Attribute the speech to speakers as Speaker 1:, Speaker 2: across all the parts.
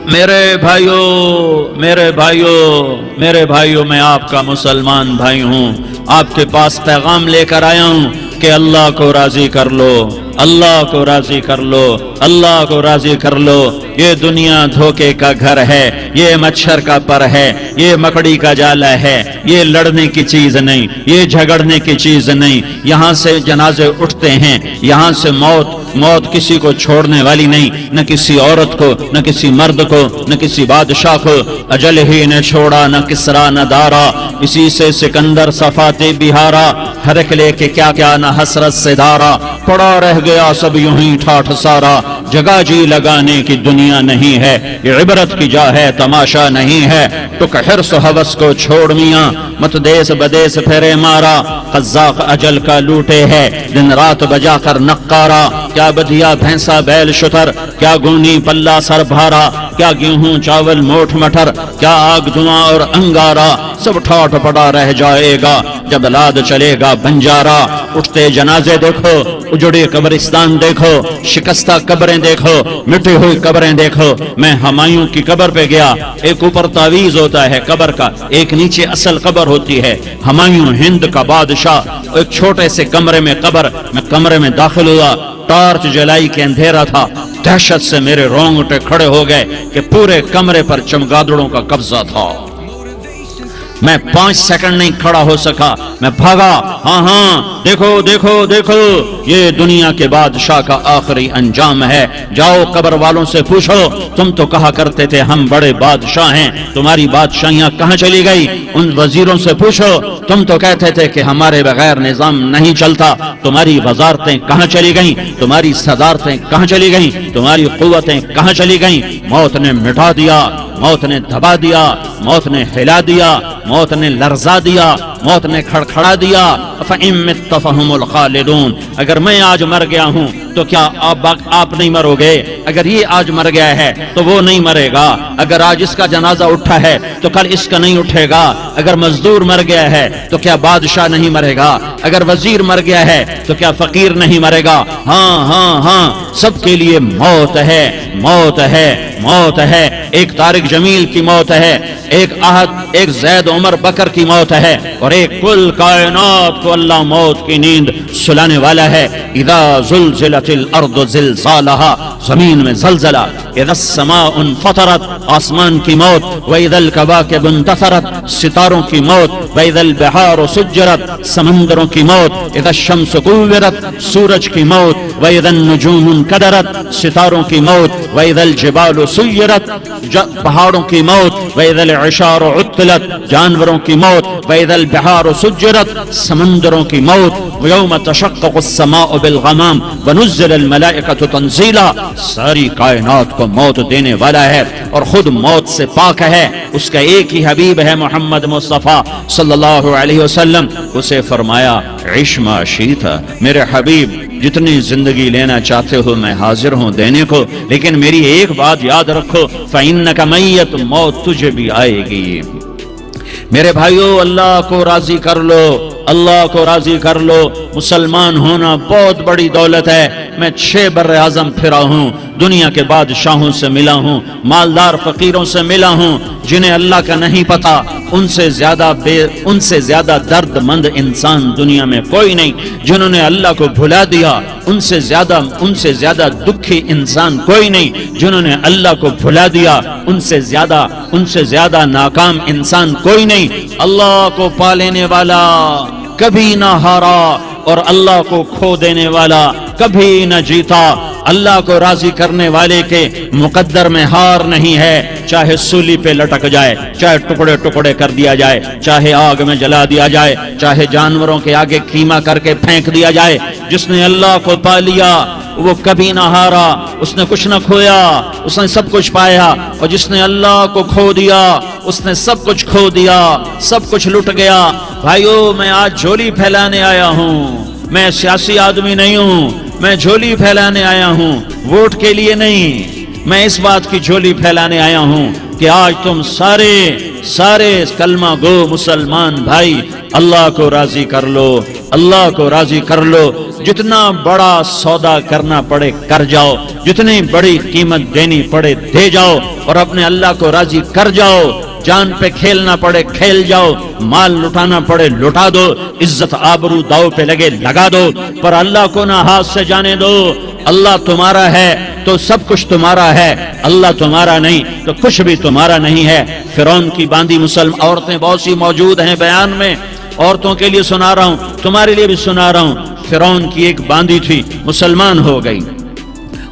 Speaker 1: میرے بھائیوں میں آپ کا مسلمان بھائی ہوں، آپ کے پاس پیغام لے کر آیا ہوں کہ اللہ کو راضی کر لو، اللہ کو راضی کر لو، اللہ کو راضی کر لو۔ یہ دنیا دھوکے کا گھر ہے، یہ مچھر کا پر ہے، یہ مکڑی کا جالا ہے، یہ لڑنے کی چیز نہیں، یہ جھگڑنے کی چیز نہیں۔ یہاں سے جنازے اٹھتے ہیں، یہاں سے موت کسی کو چھوڑنے والی نہیں، نہ کسی عورت کو، نہ کسی مرد کو، نہ کسی بادشاہ کو۔ اجل ہی نے چھوڑا نہ کسرا نہ دارا، اسی سے سکندر صفاتے بہارا۔ ہرک لے کے کیا کیا نہ حسرت سے دھارا، پڑا رہ گیا سب یوں ہی ٹھاٹھ سارا۔ جگہ جی لگانے کی دنیا نہیں ہے، یہ عبرت کی جا ہے تماشا نہیں ہے۔ ٹک حرص و ہوس کو چھوڑ میاں، مت دیس بدیس پھیرے مارا۔ قزاق اجل کا لوٹے ہے، دن رات بجا کر نقارا۔ کیا بدیا بھینسا بیل شتر، کیا گونی پلہ سر بھارا۔ کیا گیہوں چاول موٹھ مٹر، کیا آگ دھواں اور انگارا۔ سب ٹھاٹ پڑا رہ جائے گا جب لاد چلے گا بنجارا۔ اٹھتے جنازے دیکھو، اجڑے قبرستان دیکھو، شکستہ قبریں دیکھو، مٹی ہوئی قبریں دیکھو۔ میں ہمایوں کی قبر پہ گیا، ایک اوپر تعویذ ہوتا ہے قبر کا، ایک نیچے اصل قبر ہوتی ہے۔ ہمایوں ہند کا بادشاہ، ایک چھوٹے سے کمرے میں قبر، میں کمرے میں داخل ہوا، ٹارچ جلائی کے اندھیرا تھا۔ دہشت سے میرے رونگٹے کھڑے ہو گئے کہ پورے کمرے پر چمگادڑوں کا قبضہ تھا۔ میں 5 سیکنڈ نہیں کھڑا ہو سکا، میں بھاگا۔ ہاں دیکھو دیکھو دیکھو، یہ دنیا کے بادشاہ کا آخری انجام ہے۔ جاؤ قبر والوں سے پوچھو، تم تو کہا کرتے تھے ہم بڑے بادشاہ ہیں، تمہاری بادشاہیاں کہاں چلی گئی؟ ان وزیروں سے پوچھو، تم تو کہتے تھے کہ ہمارے بغیر نظام نہیں چلتا، تمہاری وزارتیں کہاں چلی گئیں؟ تمہاری صدارتیں کہاں چلی گئیں؟ تمہاری قوتیں کہاں چلی گئیں؟ موت نے مٹا دیا، موت نے دبا دیا، موت نے ہلا دیا، موت نے لرزا دیا، موت نے کھڑکھڑا دیا۔ فَإِن مِتَّ فَهُمُ الْخَالِدُونَ، اگر میں آج مر گیا ہوں تو کیا آپ نہیں مرو گے؟ اگر یہ آج مر گیا ہے تو وہ نہیں مرے گا۔ اگر آج اس کا جنازہ اٹھا ہے تو کل اس کا نہیں اٹھے گا۔ اگر مزدور مر گیا ہے تو کیا بادشاہ نہیں مرے گا؟ اگر وزیر مر گیا ہے تو کیا فقیر نہیں مرے گا؟ ہاں سب کے لیے موت ہے، موت ہے، موت ہے۔ ایک طارق جمیل کی موت ہے، ایک زید عمر بکر کی موت ہے، اور ایک کل کائنات کو اللہ موت کی نیند سلانے والا ہے۔ اذا زلزلت الارض زلزالها، زمین میں زلزلہ۔ اذا السماء انفطرت، آسمان کی موت۔ واذا الكواكب انتثرت، ستاروں کی موت۔ واذا البحار سجرت، سمندروں کی موت۔ اذا الشمس كورت، سورج کی موت۔ واذا النجوم انكدرت، ستاروں کی موت۔ واذا الجبال سيرت، پہاڑوں کی موت۔ واذا العشار عطلت، جانوروں کی موت۔ واذا البحار سجرت، سمندروں کی موت۔ ويوم تشقق السماء بالغمام ونزل الملائكة تنزيلا، ساری کائنات کو موت دینے والا ہے اور خود موت سے پاک ہے۔ اس کا ایک ہی حبیب ہے محمد مصطفیٰ صلی اللہ علیہ وسلم۔ اسے فرمایا عش ما شئت، میرے حبیب جتنی زندگی لینا چاہتے ہو میں حاضر ہوں دینے کو، لیکن میری ایک بات یاد رکھو، فإنک میت، موت تجھے بھی آئے گی۔ میرے بھائیو، اللہ کو راضی کر لو، اللہ کو راضی کر لو۔ مسلمان ہونا بہت بڑی دولت ہے۔ میں 6 بر اعظم پھرا ہوں، دنیا کے بادشاہوں سے ملا ہوں، مالدار فقیروں سے ملا ہوں، جنہیں اللہ کا نہیں پتا۔ ان سے زیادہ درد مند انسان دنیا میں کوئی نہیں۔ جنہوں نے اللہ کو بھلا دیا، ان سے زیادہ دکھی انسان کوئی نہیں۔ جنہوں نے اللہ کو بھلا دیا، ان سے زیادہ ناکام انسان کوئی نہیں۔ اللہ کو پا لینے والا کبھی نہ ہارا، اور اللہ کو کھو دینے والا کبھی نہ جیتا۔ اللہ کو راضی کرنے والے کے مقدر میں ہار نہیں ہے، چاہے سولی پہ لٹک جائے، چاہے ٹکڑے ٹکڑے کر دیا جائے، چاہے آگ میں جلا دیا جائے، چاہے جانوروں کے آگے قیمہ کر کے پھینک دیا جائے۔ جس نے اللہ کو پا لیا وہ کبھی نہ ہارا، اس نے کچھ نہ کھویا، اس نے سب کچھ پایا۔ اور جس نے اللہ کو کھو دیا اس نے سب کچھ کھو دیا، سب کچھ لٹ گیا۔ بھائیو، میں آج جھولی پھیلانے آیا ہوں، میں سیاسی آدمی نہیں ہوں، میں جھولی پھیلانے آیا ہوں، ووٹ کے لیے نہیں۔ میں اس بات کی جھولی پھیلانے آیا ہوں کہ آج تم سارے کلمہ گو مسلمان بھائی اللہ کو راضی کر لو، اللہ کو راضی کر لو، جتنا بڑا سودا کرنا پڑے کر جاؤ، جتنی بڑی قیمت دینی پڑے دے جاؤ، اور اپنے اللہ کو راضی کر جاؤ، جان پہ کھیلنا پڑے کھیل جاؤ، مال لٹانا پڑے لٹا دو، عزت آبرو داؤ پہ لگے لگا دو، پر اللہ کو نہ ہاتھ سے جانے دو۔ اللہ تمہارا ہے تو سب کچھ تمہارا ہے، اللہ تمہارا نہیں تو کچھ بھی تمہارا نہیں ہے۔ فرعون کی باندھی مسلم عورتیں بہت سی موجود ہیں بیان میں، عورتوں کے لیے سنا رہا ہوں، تمہارے لیے بھی سنا رہا ہوں۔ فرعون کی ایک باندھی تھی، مسلمان ہو گئی۔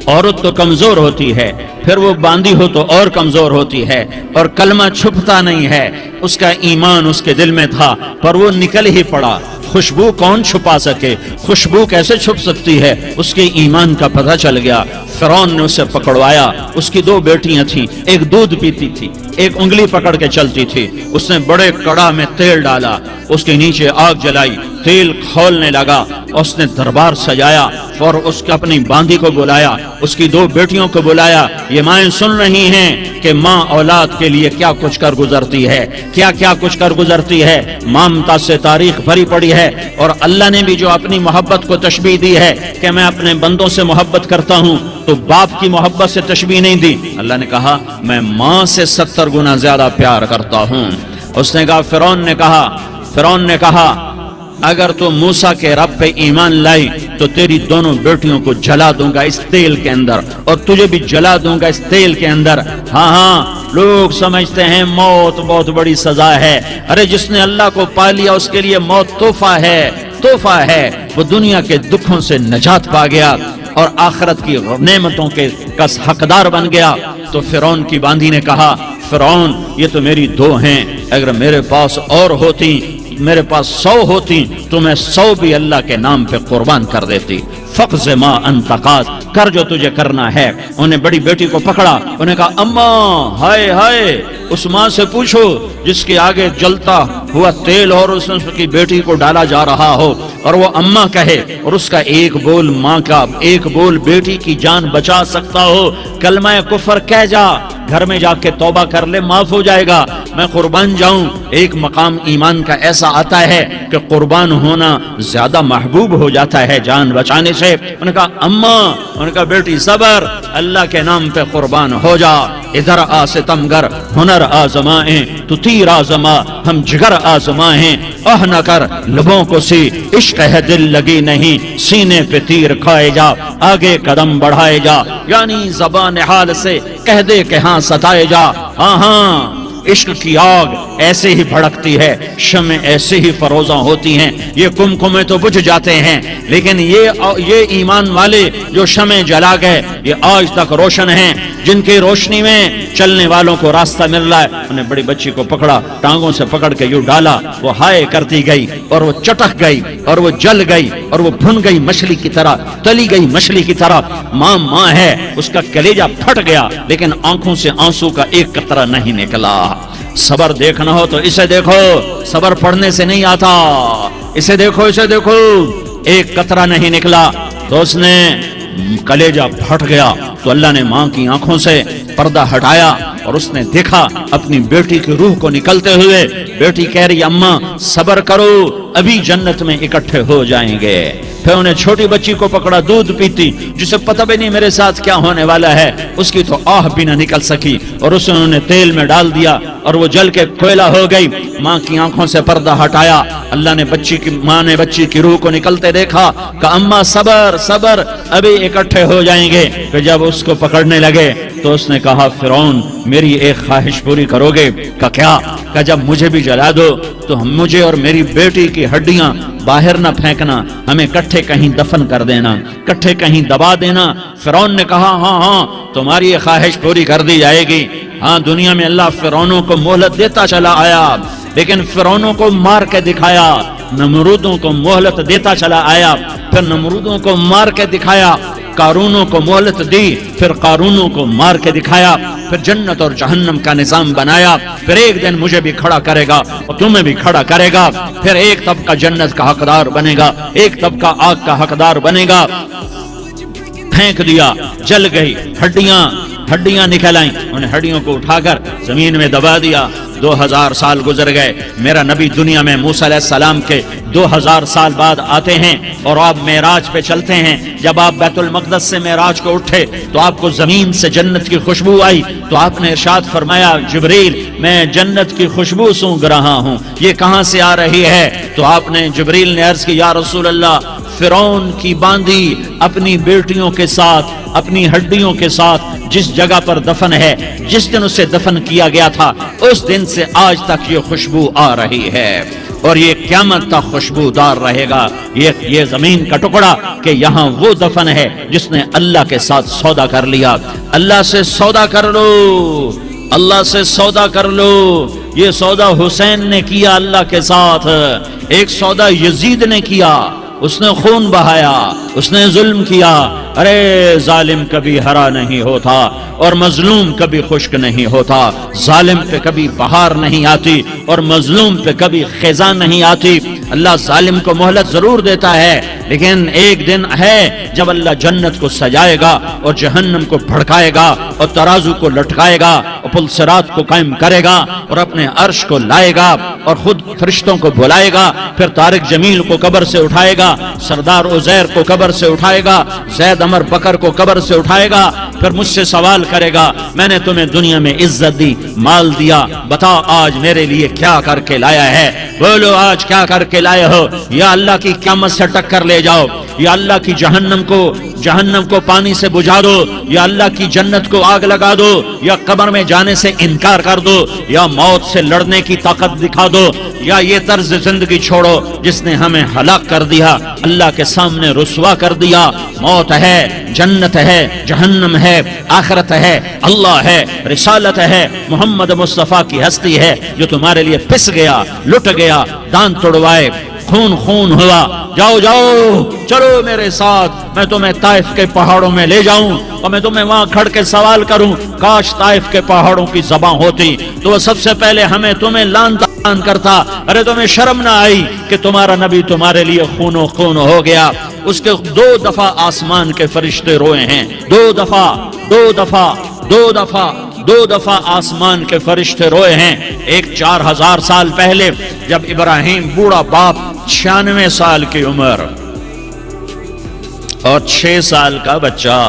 Speaker 1: عورت تو کمزور ہوتی ہے، پھر وہ باندھی ہو تو اور کمزور ہوتی ہے، اور کلمہ چھپتا نہیں ہے۔ اس کا ایمان اس کے دل میں تھا، پر وہ نکل ہی پڑا۔ خوشبو کون چھپا سکے؟ خوشبو کیسے چھپ سکتی ہے؟ اس کے ایمان کا پتہ چل گیا۔ فرعون نے اسے پکڑوایا۔ اس کی دو بیٹیاں تھیں، ایک دودھ پیتی تھی، ایک انگلی پکڑ کے چلتی تھی۔ اس نے بڑے کڑا میں تیل ڈالا، اس کے نیچے آگ جلائی، تیل کھولنے لگا، اس نے دربار سجایا اور اس کے اپنی باندھی کو بلایا، اس کی دو بیٹیوں کو بلایا۔ یہ مائیں سن رہی ہیں کہ ماں اولاد کے لیے کیا کچھ کر گزرتی ہے، کیا کیا کچھ کر گزرتی ہے۔ مامتا سے تاریخ بھری پڑی ہے، اور اللہ نے بھی جو اپنی محبت کو تشبیہ دی ہے کہ میں اپنے بندوں سے محبت کرتا ہوں، تو باپ کی محبت سے تشبیہ نہیں دی۔ اللہ نے کہا میں ماں سے 70 گنا زیادہ پیار کرتا ہوں۔ اس نے کہا فرعون نے کہا اگر تو موسیٰ کے رب پہ ایمان لائی تو تیری دونوں بیٹیوں کو جلا دوں گا اس تیل کے اندر، اور تجھے بھی جلا دوں گا اس تیل کے اندر۔ ہاں لوگ سمجھتے ہیں موت بہت بڑی سزا ہے۔ ارے جس نے اللہ کو پا لیا اس کے لیے موت تحفہ ہے۔ وہ دنیا کے دکھوں سے نجات پا گیا اور آخرت کی نعمتوں کے حقدار بن گیا۔ تو فرعون کی باندھی نے کہا فرعون یہ تو میری دو ہیں، اگر میرے پاس اور ہوتی، میرے پاس 100 ہوتی تو میں 100 بھی اللہ کے نام پہ قربان کر دیتی۔ فقض ما انت قاض، کر جو تجھے کرنا ہے۔ انہیں بڑی بیٹی کو پکڑا، انہیں کہا اماں ہائے ہائے، اس ماں سے پوچھو جس کے آگے جلتا ہوا تیل اور اس کی بیٹی کو ڈالا جا رہا ہو، اور وہ اماں کہے، اور اس کا ایک بول ماں کا، ایک بول بیٹی کی جان بچا سکتا ہو۔ کلمہ کفر کہہ جا، گھر میں جا کے توبہ کر لے، معاف ہو جائے گا، میں قربان جاؤں۔ ایک مقام ایمان کا ایسا آتا ہے کہ قربان ہونا زیادہ محبوب ہو جاتا ہے جان بچانے سے۔ انہوں نے کہا اماں، انہوں نے کہا بیٹی صبر، اللہ کے نام پہ قربان ہو جا۔ ادھر آ ستمگر، ہنر آزمائیں، تو تیر آزما، ہم جگر آزمائیں۔ اہ نہ کر لبوں کو سی، عشق ہے دل لگی نہیں، سینے پہ تیر کھائے جا، آگے قدم بڑھائے جا، یعنی زبان حال سے کہہ دے کہ ہاں ستائے جا۔ ہاں عشق کی آگ ایسے ہی بھڑکتی ہے، شمع ایسے ہی فروزاں ہوتی ہیں، یہ کمکمے تو بجھ جاتے ہیں، لیکن یہ ایمان والے جو شمع جلا گئے یہ آج تک روشن ہیں، جن کی روشنی میں چلنے والوں کو راستہ مل رہا ہے۔ انہیں بڑی بچی کو پکڑا، ٹانگوں سے پکڑ کے یوں ڈالا، وہ ہائے کرتی گئی اور وہ چٹک گئی اور وہ جل گئی اور وہ بھن گئی مچھلی کی طرح، تلی گئی مچھلی کی طرح۔ ماں ہے، اس کا کلیجہ پھٹ گیا، لیکن آنکھوں سے آنسو کا ایک قطرہ نہیں نکلا۔ صبر دیکھنا ہو تو اسے دیکھو، صبر پڑھنے سے نہیں آتا، اسے دیکھو، ایک قطرہ نہیں نکلا تو اس نے کلیجہ پھٹ گیا۔ تو اللہ نے ماں کی آنکھوں سے پردہ ہٹایا اور اس نے دیکھا اپنی بیٹی کی روح کو نکلتے ہوئے۔ بیٹی کہہ رہی اماں صبر کرو، ابھی جنت میں اکٹھے ہو جائیں گے۔ پھر انہیں چھوٹی بچی کو پکڑا، دودھ پیتی، جسے پتہ بھی نہیں میرے ساتھ کیا ہونے والا ہے، اس کی تو آہ بھی نہ نکل سکی، اور اسے انہوں نے تیل میں ڈال دیا اور وہ جل کے کوئلہ ہو گئی۔ ماں کی آنکھوں سے پردہ ہٹایا، اللہ نے ماں نے بچی کی روح کو نکلتے دیکھا کہ اماں صبر صبر، ابھی اکٹھے ہو جائیں گے۔ پھر جب اس کو پکڑنے لگے تو اس نے کہا فرعون میری ایک خواہش پوری کرو گے؟ کیا؟ کہ جب مجھے بھی جلا دو تو مجھے اور میری بیٹی کی ہڈیاں باہر نہ پھینکنا، ہمیں کٹھے کہیں دفن کر دینا، کٹھے کہیں دبا دینا۔ فرعون نے کہا ہاں تمہاری یہ خواہش پوری کر دی جائے گی۔ ہاں دنیا میں اللہ فرعونوں کو مہلت دیتا چلا آیا، لیکن فرعونوں کو مار کے دکھایا، نمرودوں کو مہلت دیتا چلا آیا، پھر نمرودوں کو مار کے دکھایا، قارونوں کو مہلت دی، پھر قارونوں کو مار کے دکھایا، پھر جنت اور جہنم کا نظام بنایا، پھر ایک دن مجھے بھی کھڑا کرے گا اور تمہیں بھی کھڑا کرے گا، پھر ایک طبقہ جنت کا حقدار بنے گا، ایک طبقہ آگ کا حقدار بنے گا۔ پھینک دیا، جل گئی ہڈیاں، ہڈیاں نکل آئیں، انہیں ہڈیوں کو اٹھا کر زمین میں دبا دیا۔ 2000 سال گزر گئے، میرا نبی دنیا میں موسیٰ علیہ السلام کے 2000 سال بعد آتے ہیں اور آپ معراج پہ چلتے ہیں۔ جب آپ بیت المقدس سے معراج کو اٹھے تو آپ کو زمین سے جنت کی خوشبو آئی، تو آپ نے ارشاد فرمایا جبریل میں جنت کی خوشبو سونگ رہا ہوں، یہ کہاں سے آ رہی ہے؟ تو آپ نے جبریل نے عرض کی یا رسول اللہ، فرعون کی باندی اپنی بیٹیوں کے ساتھ، اپنی ہڈیوں کے ساتھ جس جگہ پر دفن ہے، جس دن اسے دفن کیا گیا تھا، اس دن سے آج تک یہ خوشبو آ رہی ہے اور یہ قیامت تک خوشبودار رہے گا۔ یہ زمین کا ٹکڑا کہ یہاں وہ دفن ہے جس نے اللہ کے ساتھ سودا کر لیا۔ اللہ سے سودا کر لو، اللہ سے سودا کر لو۔ یہ سودا حسین نے کیا اللہ کے ساتھ، ایک سودا یزید نے کیا، اس نے خون بہایا، اس نے ظلم کیا۔ ارے ظالم کبھی ہرا نہیں ہوتا اور مظلوم کبھی خشک نہیں ہوتا، ظالم پہ کبھی بہار نہیں آتی اور مظلوم پہ کبھی خزاں نہیں آتی۔ اللہ ظالم کو مہلت ضرور دیتا ہے، لیکن ایک دن ہے جب اللہ جنت کو سجائے گا اور جہنم کو بھڑکائے گا اور ترازو کو لٹکائے گا اور پل صراط کو قائم کرے گا اور اپنے عرش کو لائے گا اور خود فرشتوں کو بلائے گا، پھر طارق جمیل کو قبر سے اٹھائے گا، سردار عزیر کو قبر سے اٹھائے گا، زید عمر بکر کو قبر سے اٹھائے گا، پھر مجھ سے سوال کرے گا میں نے تمہیں دنیا میں عزت دی، مال دیا، بتا آج میرے لیے کیا کر کے لایا ہے؟ بولو آج کیا کر کے لائے ہو؟ یا اللہ کی قیامت سے ٹکر لے جاؤ، یا اللہ کی جہنم کو پانی سے بجھا دو، یا اللہ کی جنت کو آگ لگا دو، یا قبر میں جانے سے انکار کر دو، یا موت سے لڑنے کی طاقت دکھا دو، یا یہ طرز زندگی چھوڑو جس نے ہمیں ہلاک کر دیا، اللہ کے سامنے رسوا کر دیا۔ موت ہے، جنت ہے، جہنم ہے، آخرت ہے، اللہ ہے، رسالت ہے، محمد مصطفیٰ کی ہستی ہے جو تمہارے لیے پس گیا، لٹ گیا، دان توڑوائے، خون ہوا۔ جاؤ چلو میرے ساتھ، میں تمہیں طائف کے پہاڑوں میں لے جاؤں اور میں تمہیں وہاں کھڑ کے سوال کروں، کاش طائف کے پہاڑوں کی زبان ہوتی تو وہ سب سے پہلے تمہیں لان تان کرتا۔ ارے تمہیں شرم نہ آئی کہ تمہارا نبی تمہارے لیے خون ہو گیا؟ اس کے 2 دفعہ آسمان کے فرشتے روئے ہیں، 2 دفعہ آسمان کے فرشتے روئے ہیں۔ ایک 4000 سال پہلے جب ابراہیم بوڑھا باپ، 96 سال کی عمر اور 6 سال کا بچہ،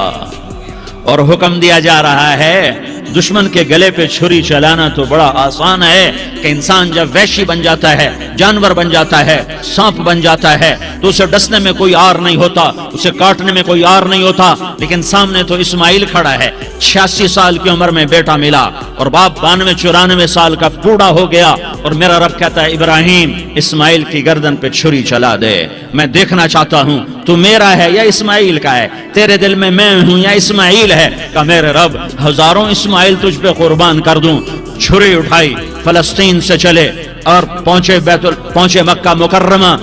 Speaker 1: اور حکم دیا جا رہا ہے دشمن کے گلے پہ چھری چلانا تو بڑا آسان ہے کہ انسان جب وحشی بن جاتا ہے، جانور بن جاتا ہے، سانپ بن جاتا ہے تو اسے ڈسنے میں کوئی آر نہیں ہوتا، اسے کاٹنے میں کوئی آر نہیں ہوتا، لیکن سامنے تو اسماعیل کھڑا ہے، 86 سال کی عمر میں بیٹا ملا اور باپ 92-94 سال کا بوڑھا ہو گیا، اور میرا رب کہتا ہے ابراہیم اسماعیل کی گردن پہ چھری چلا دے، میں دیکھنا چاہتا ہوں تو میرا ہے یا اسماعیل کا ہے، تیرے دل میں میں ہوں یا اسماعیل ہے؟ کہ میرے رب ہزاروں اسماعیل تجھ پہ قربان کر دوں۔ چھری اٹھائی، فلسطین سے چلے اور پہنچے مکہ مکرمہ،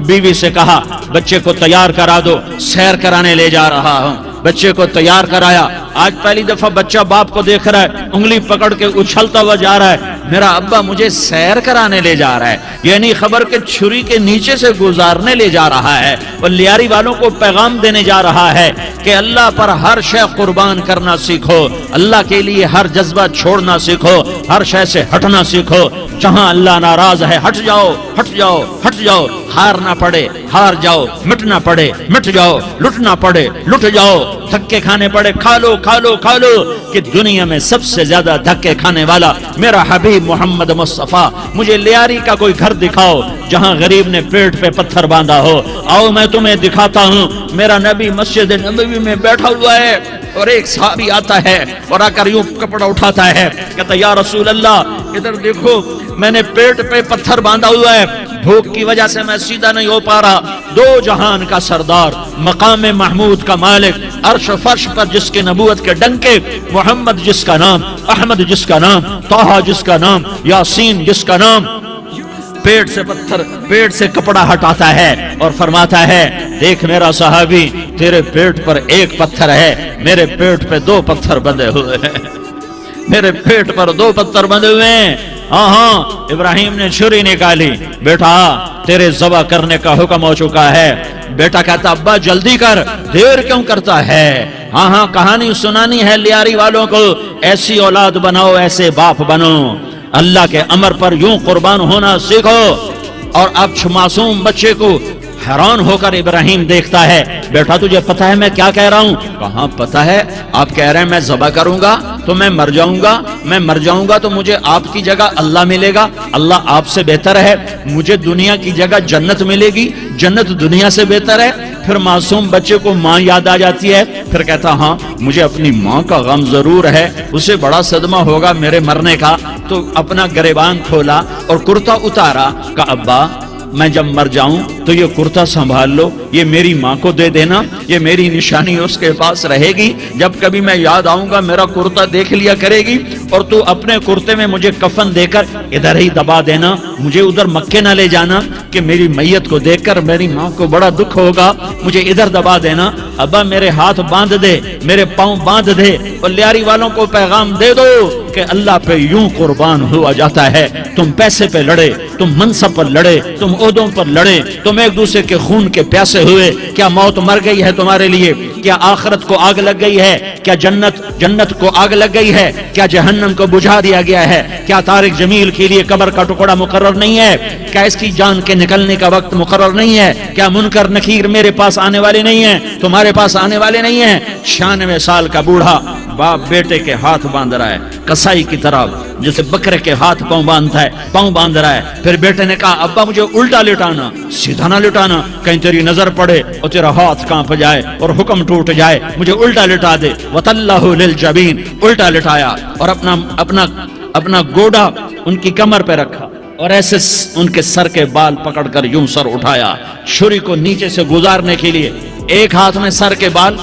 Speaker 1: بیوی سے کہا بچے کو تیار کرا دو، سیر کرانے لے جا رہا ہوں۔ بچے کو تیار کرایا، آج پہلی دفعہ بچہ باپ کو دیکھ رہا ہے، انگلی پکڑ کے اچھلتا ہوا جا رہا ہے، میرا ابا مجھے سیر کرانے لے جا رہا ہے، یعنی خبر کے چھری کے نیچے سے گزارنے لے جا رہا ہے، اور لیاری والوں کو پیغام دینے جا رہا ہے کہ اللہ پر ہر شے قربان کرنا سیکھو، اللہ کے لیے ہر جذبہ چھوڑنا سیکھو، ہر شے سے ہٹنا سیکھو، جہاں اللہ ناراض ہے ہٹ جاؤ، ہٹ جاؤ، ہٹ جاؤ، ہارنا پڑے ہار جاؤ، مٹنا پڑے مٹ جاؤ، لٹنا پڑے لٹ جاؤ، دھکے کھانے پڑے کھا لو کھا لو کھا لو، کہ دنیا میں سب سے زیادہ دھکے کھانے والا میرا حبیب محمد مصطفیٰ۔ مجھے لیاری کا کوئی گھر دکھاؤ جہاں غریب نے پیٹ پہ پتھر باندھا ہو، آؤ میں تمہیں دکھاتا ہوں۔ میرا نبی مسجد نبوی میں بیٹھا ہوا ہے اور ایک صحابی آتا ہے اور آ کر یوں کپڑا اٹھاتا ہے، کہتا یا رسول اللہ ادھر دیکھو، میں نے پیٹ پہ پتھر باندھا ہوا ہے، بھوک کی وجہ سے میں سیدھا نہیں ہو پا رہا۔ 2 جہان کا سردار، مقام محمود کا مالک، عرش و فرش پر جس کے نبوت کے ڈنکے، محمد جس کا نام، احمد جس کا نام، طہ جس کا نام، یاسین جس کا نام، پیٹ سے کپڑا ہٹاتا ہے اور فرماتا ہے دیکھ میرا صحابی، تیرے پیٹ پر 1 پتھر ہے، میرے پیٹ پہ 2 پتھر بندھے ہوئے ہیں، میرے پیٹ پر 2 پتھر بندھے ہوئے ہیں۔ ہاں ہاں ابراہیم نے چھری نکالی، بیٹا تیرے ذبح کرنے کا حکم ہو چکا ہے۔ بیٹا کہتا ابا جلدی کر، دیر کیوں کرتا ہے؟ ہاں ہاں کہانی سنانی ہے لیاری والوں کو، ایسی اولاد بناؤ، ایسے باپ بنو، اللہ کے امر پر یوں قربان ہونا سیکھو۔ اور اب معصوم بچے کو حیران ہو کر ابراہیم دیکھتا ہے، بیٹا تجھے پتا ہے میں کیا کہہ رہا ہوں؟ کہاں پتا ہے، آپ کہہ رہے ہیں میں ذبح کروں گا تو میں مر جاؤں گا، میں مر جاؤں گا تو مجھے آپ کی جگہ اللہ ملے گا، اللہ آپ سے بہتر ہے، مجھے دنیا کی جگہ جنت ملے گی، جنت دنیا سے بہتر ہے۔ پھر معصوم بچے کو ماں یاد آ جاتی ہے، پھر کہتا ہاں مجھے اپنی ماں کا غم ضرور ہے، اسے بڑا صدمہ ہوگا میرے مرنے کا۔ تو اپنا گریبان کھولا اور کرتا اتارا، کہا ابا میں جب مر جاؤں تو یہ کرتا سنبھال لو، یہ میری ماں کو دے دینا، یہ میری نشانی اس کے پاس رہے گی، جب کبھی میں یاد آؤں گا میرا کرتا دیکھ لیا کرے گی، اور تو اپنے کرتے میں مجھے کفن دے کر ادھر ہی دبا دینا، مجھے ادھر مکے نہ لے جانا کہ میری میت کو دیکھ کر میری ماں کو بڑا دکھ ہوگا، مجھے ادھر دبا دینا۔ ابا میرے ہاتھ باندھ دے، میرے پاؤں باندھ دے، اور لیاری والوں کو پیغام دے دو کہ اللہ پہ یوں قربان ہوا جاتا ہے۔ تم پیسے پہ لڑے، تم منصب پر لڑے، تم عہدوں پر لڑے، تم ایک دوسرے کے خون کے پیاسے ہوئے، کیا موت مر گئی ہے تمہارے لیے؟ کیا آخرت کو آگ لگ گئی ہے؟ کیا جنت کو آگ لگ گئی ہے؟ کیا جہنم کو بجھا دیا گیا ہے؟ کیا طارق جمیل کے لیے قبر کا ٹکڑا مقرر نہیں ہے؟ کیا اس کی جان کے نکلنے کا وقت مقرر نہیں ہے؟ کیا منکر نکیر میرے پاس آنے والے نہیں ہیں، تمہارے پاس آنے والے نہیں ہیں؟ 96 سال کا بوڑھا باپ بیٹے کے ہاتھ باندھ رہا ہے کسائی کی طرح، جیسے بکرے کے ہاتھ پاؤں باندھتا ہے، پاؤں باندھ رہا ہے۔ پھر بیٹے نے کہا ابا مجھے الٹا لٹانا، سیدھا نہ لٹانا، کہیں تیری نظر پڑے اور تیرا ہاتھ کانپ جائے اور حکم ٹوٹ جائے، مجھے الٹا لٹا دے۔ وَتَلَّهُ لِلْجَبِينِ، الٹا لٹایا اور اپنا گوڑا ان کی کمر پہ رکھا، اور ایسے ان کے سر کے بال پکڑ کر یوں سر اٹھایا، چھری کو نیچے سے گزارنے کے لیے، ایک ہاتھ میں سر کے بال،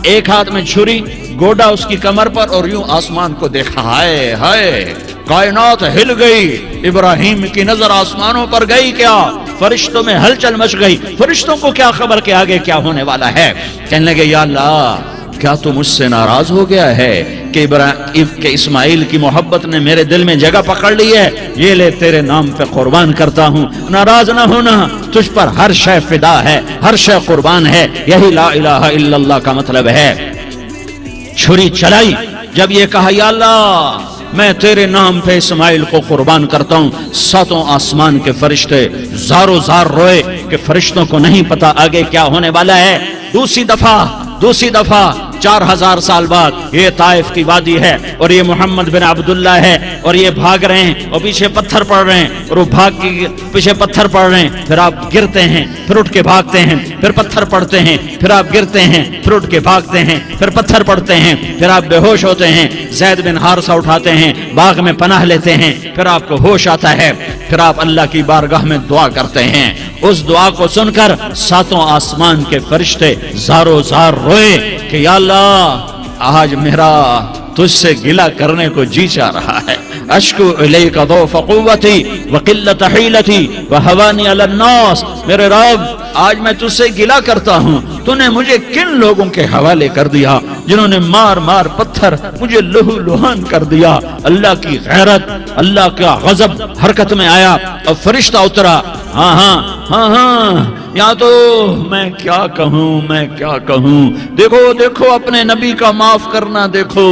Speaker 1: ایک ہاتھ میں چھری، گوڑا اس کی کمر پر، اور یوں آسمان کو دیکھا۔ ہائے ہائے کائنات ہل گئی، ابراہیم کی نظر آسمانوں پر گئی، کیا فرشتوں میں ہلچل مچ گئی، فرشتوں کو کیا خبر کہ آگے کیا ہونے والا ہے؟ کہنے لگے یا اللہ کیا تو مجھ سے ناراض ہو گیا ہے کہ اسماعیل کی محبت نے میرے دل میں جگہ پکڑ لی ہے؟ یہ لے تیرے نام پہ قربان کرتا ہوں، ناراض نہ ہونا، تجھ پر ہر شے فدا ہے، ہر شے قربان ہے، یہی لا الہ الا اللہ کا مطلب ہے۔ چھری چلائی، جب یہ کہا یا اللہ میں تیرے نام پہ اسماعیل کو قربان کرتا ہوں، ساتوں آسمان کے فرشتے زارو زار روئے کہ فرشتوں کو نہیں پتا آگے کیا ہونے والا ہے۔ دوسری دفعہ 4000 سال بعد یہ طائف کی وادی ہے، اور یہ محمد بن عبداللہ ہے، اور یہ بھاگ رہے ہیں اور پیچھے پتھر پڑ رہے ہیں، اور وہ بھاگ کے پیچھے پتھر پڑ رہے ہیں، پھر آپ گرتے ہیں، پھر اٹھ کے بھاگتے ہیں، پھر پتھر پڑتے ہیں، پھر آپ گرتے ہیں، پھر اٹھ کے بھاگتے ہیں، پھر پتھر پڑتے ہیں، پھر آپ بے ہوش ہوتے ہیں، زید بن حارثہ اٹھاتے ہیں، باغ میں پناہ لیتے ہیں، پھر آپ کو ہوش آتا ہے، پھر آپ اللہ کی بارگاہ میں دعا کرتے ہیں۔ اس دعا کو سن کر ساتوں آسمان کے فرشتے زارو زار روئے کہ یا اللہ آج میرا تجھ سے گلہ کرنے کو جی چاہ رہا ہے، اشکو الیک ضعف قوتی وقلت حیلتی وہوانی علی الناس، میرے رب آج میں تجھ سے گلہ کرتا ہوں، تو نے مجھے کن لوگوں کے حوالے کر دیا جنہوں نے مار مار پتھر مجھے لہو لہان کر دیا۔ اللہ کی غیرت، اللہ کا غضب حرکت میں آیا اور فرشتہ اترا۔ ہاں یا تو میں کیا کہوں، دیکھو اپنے نبی کا معاف کرنا، دیکھو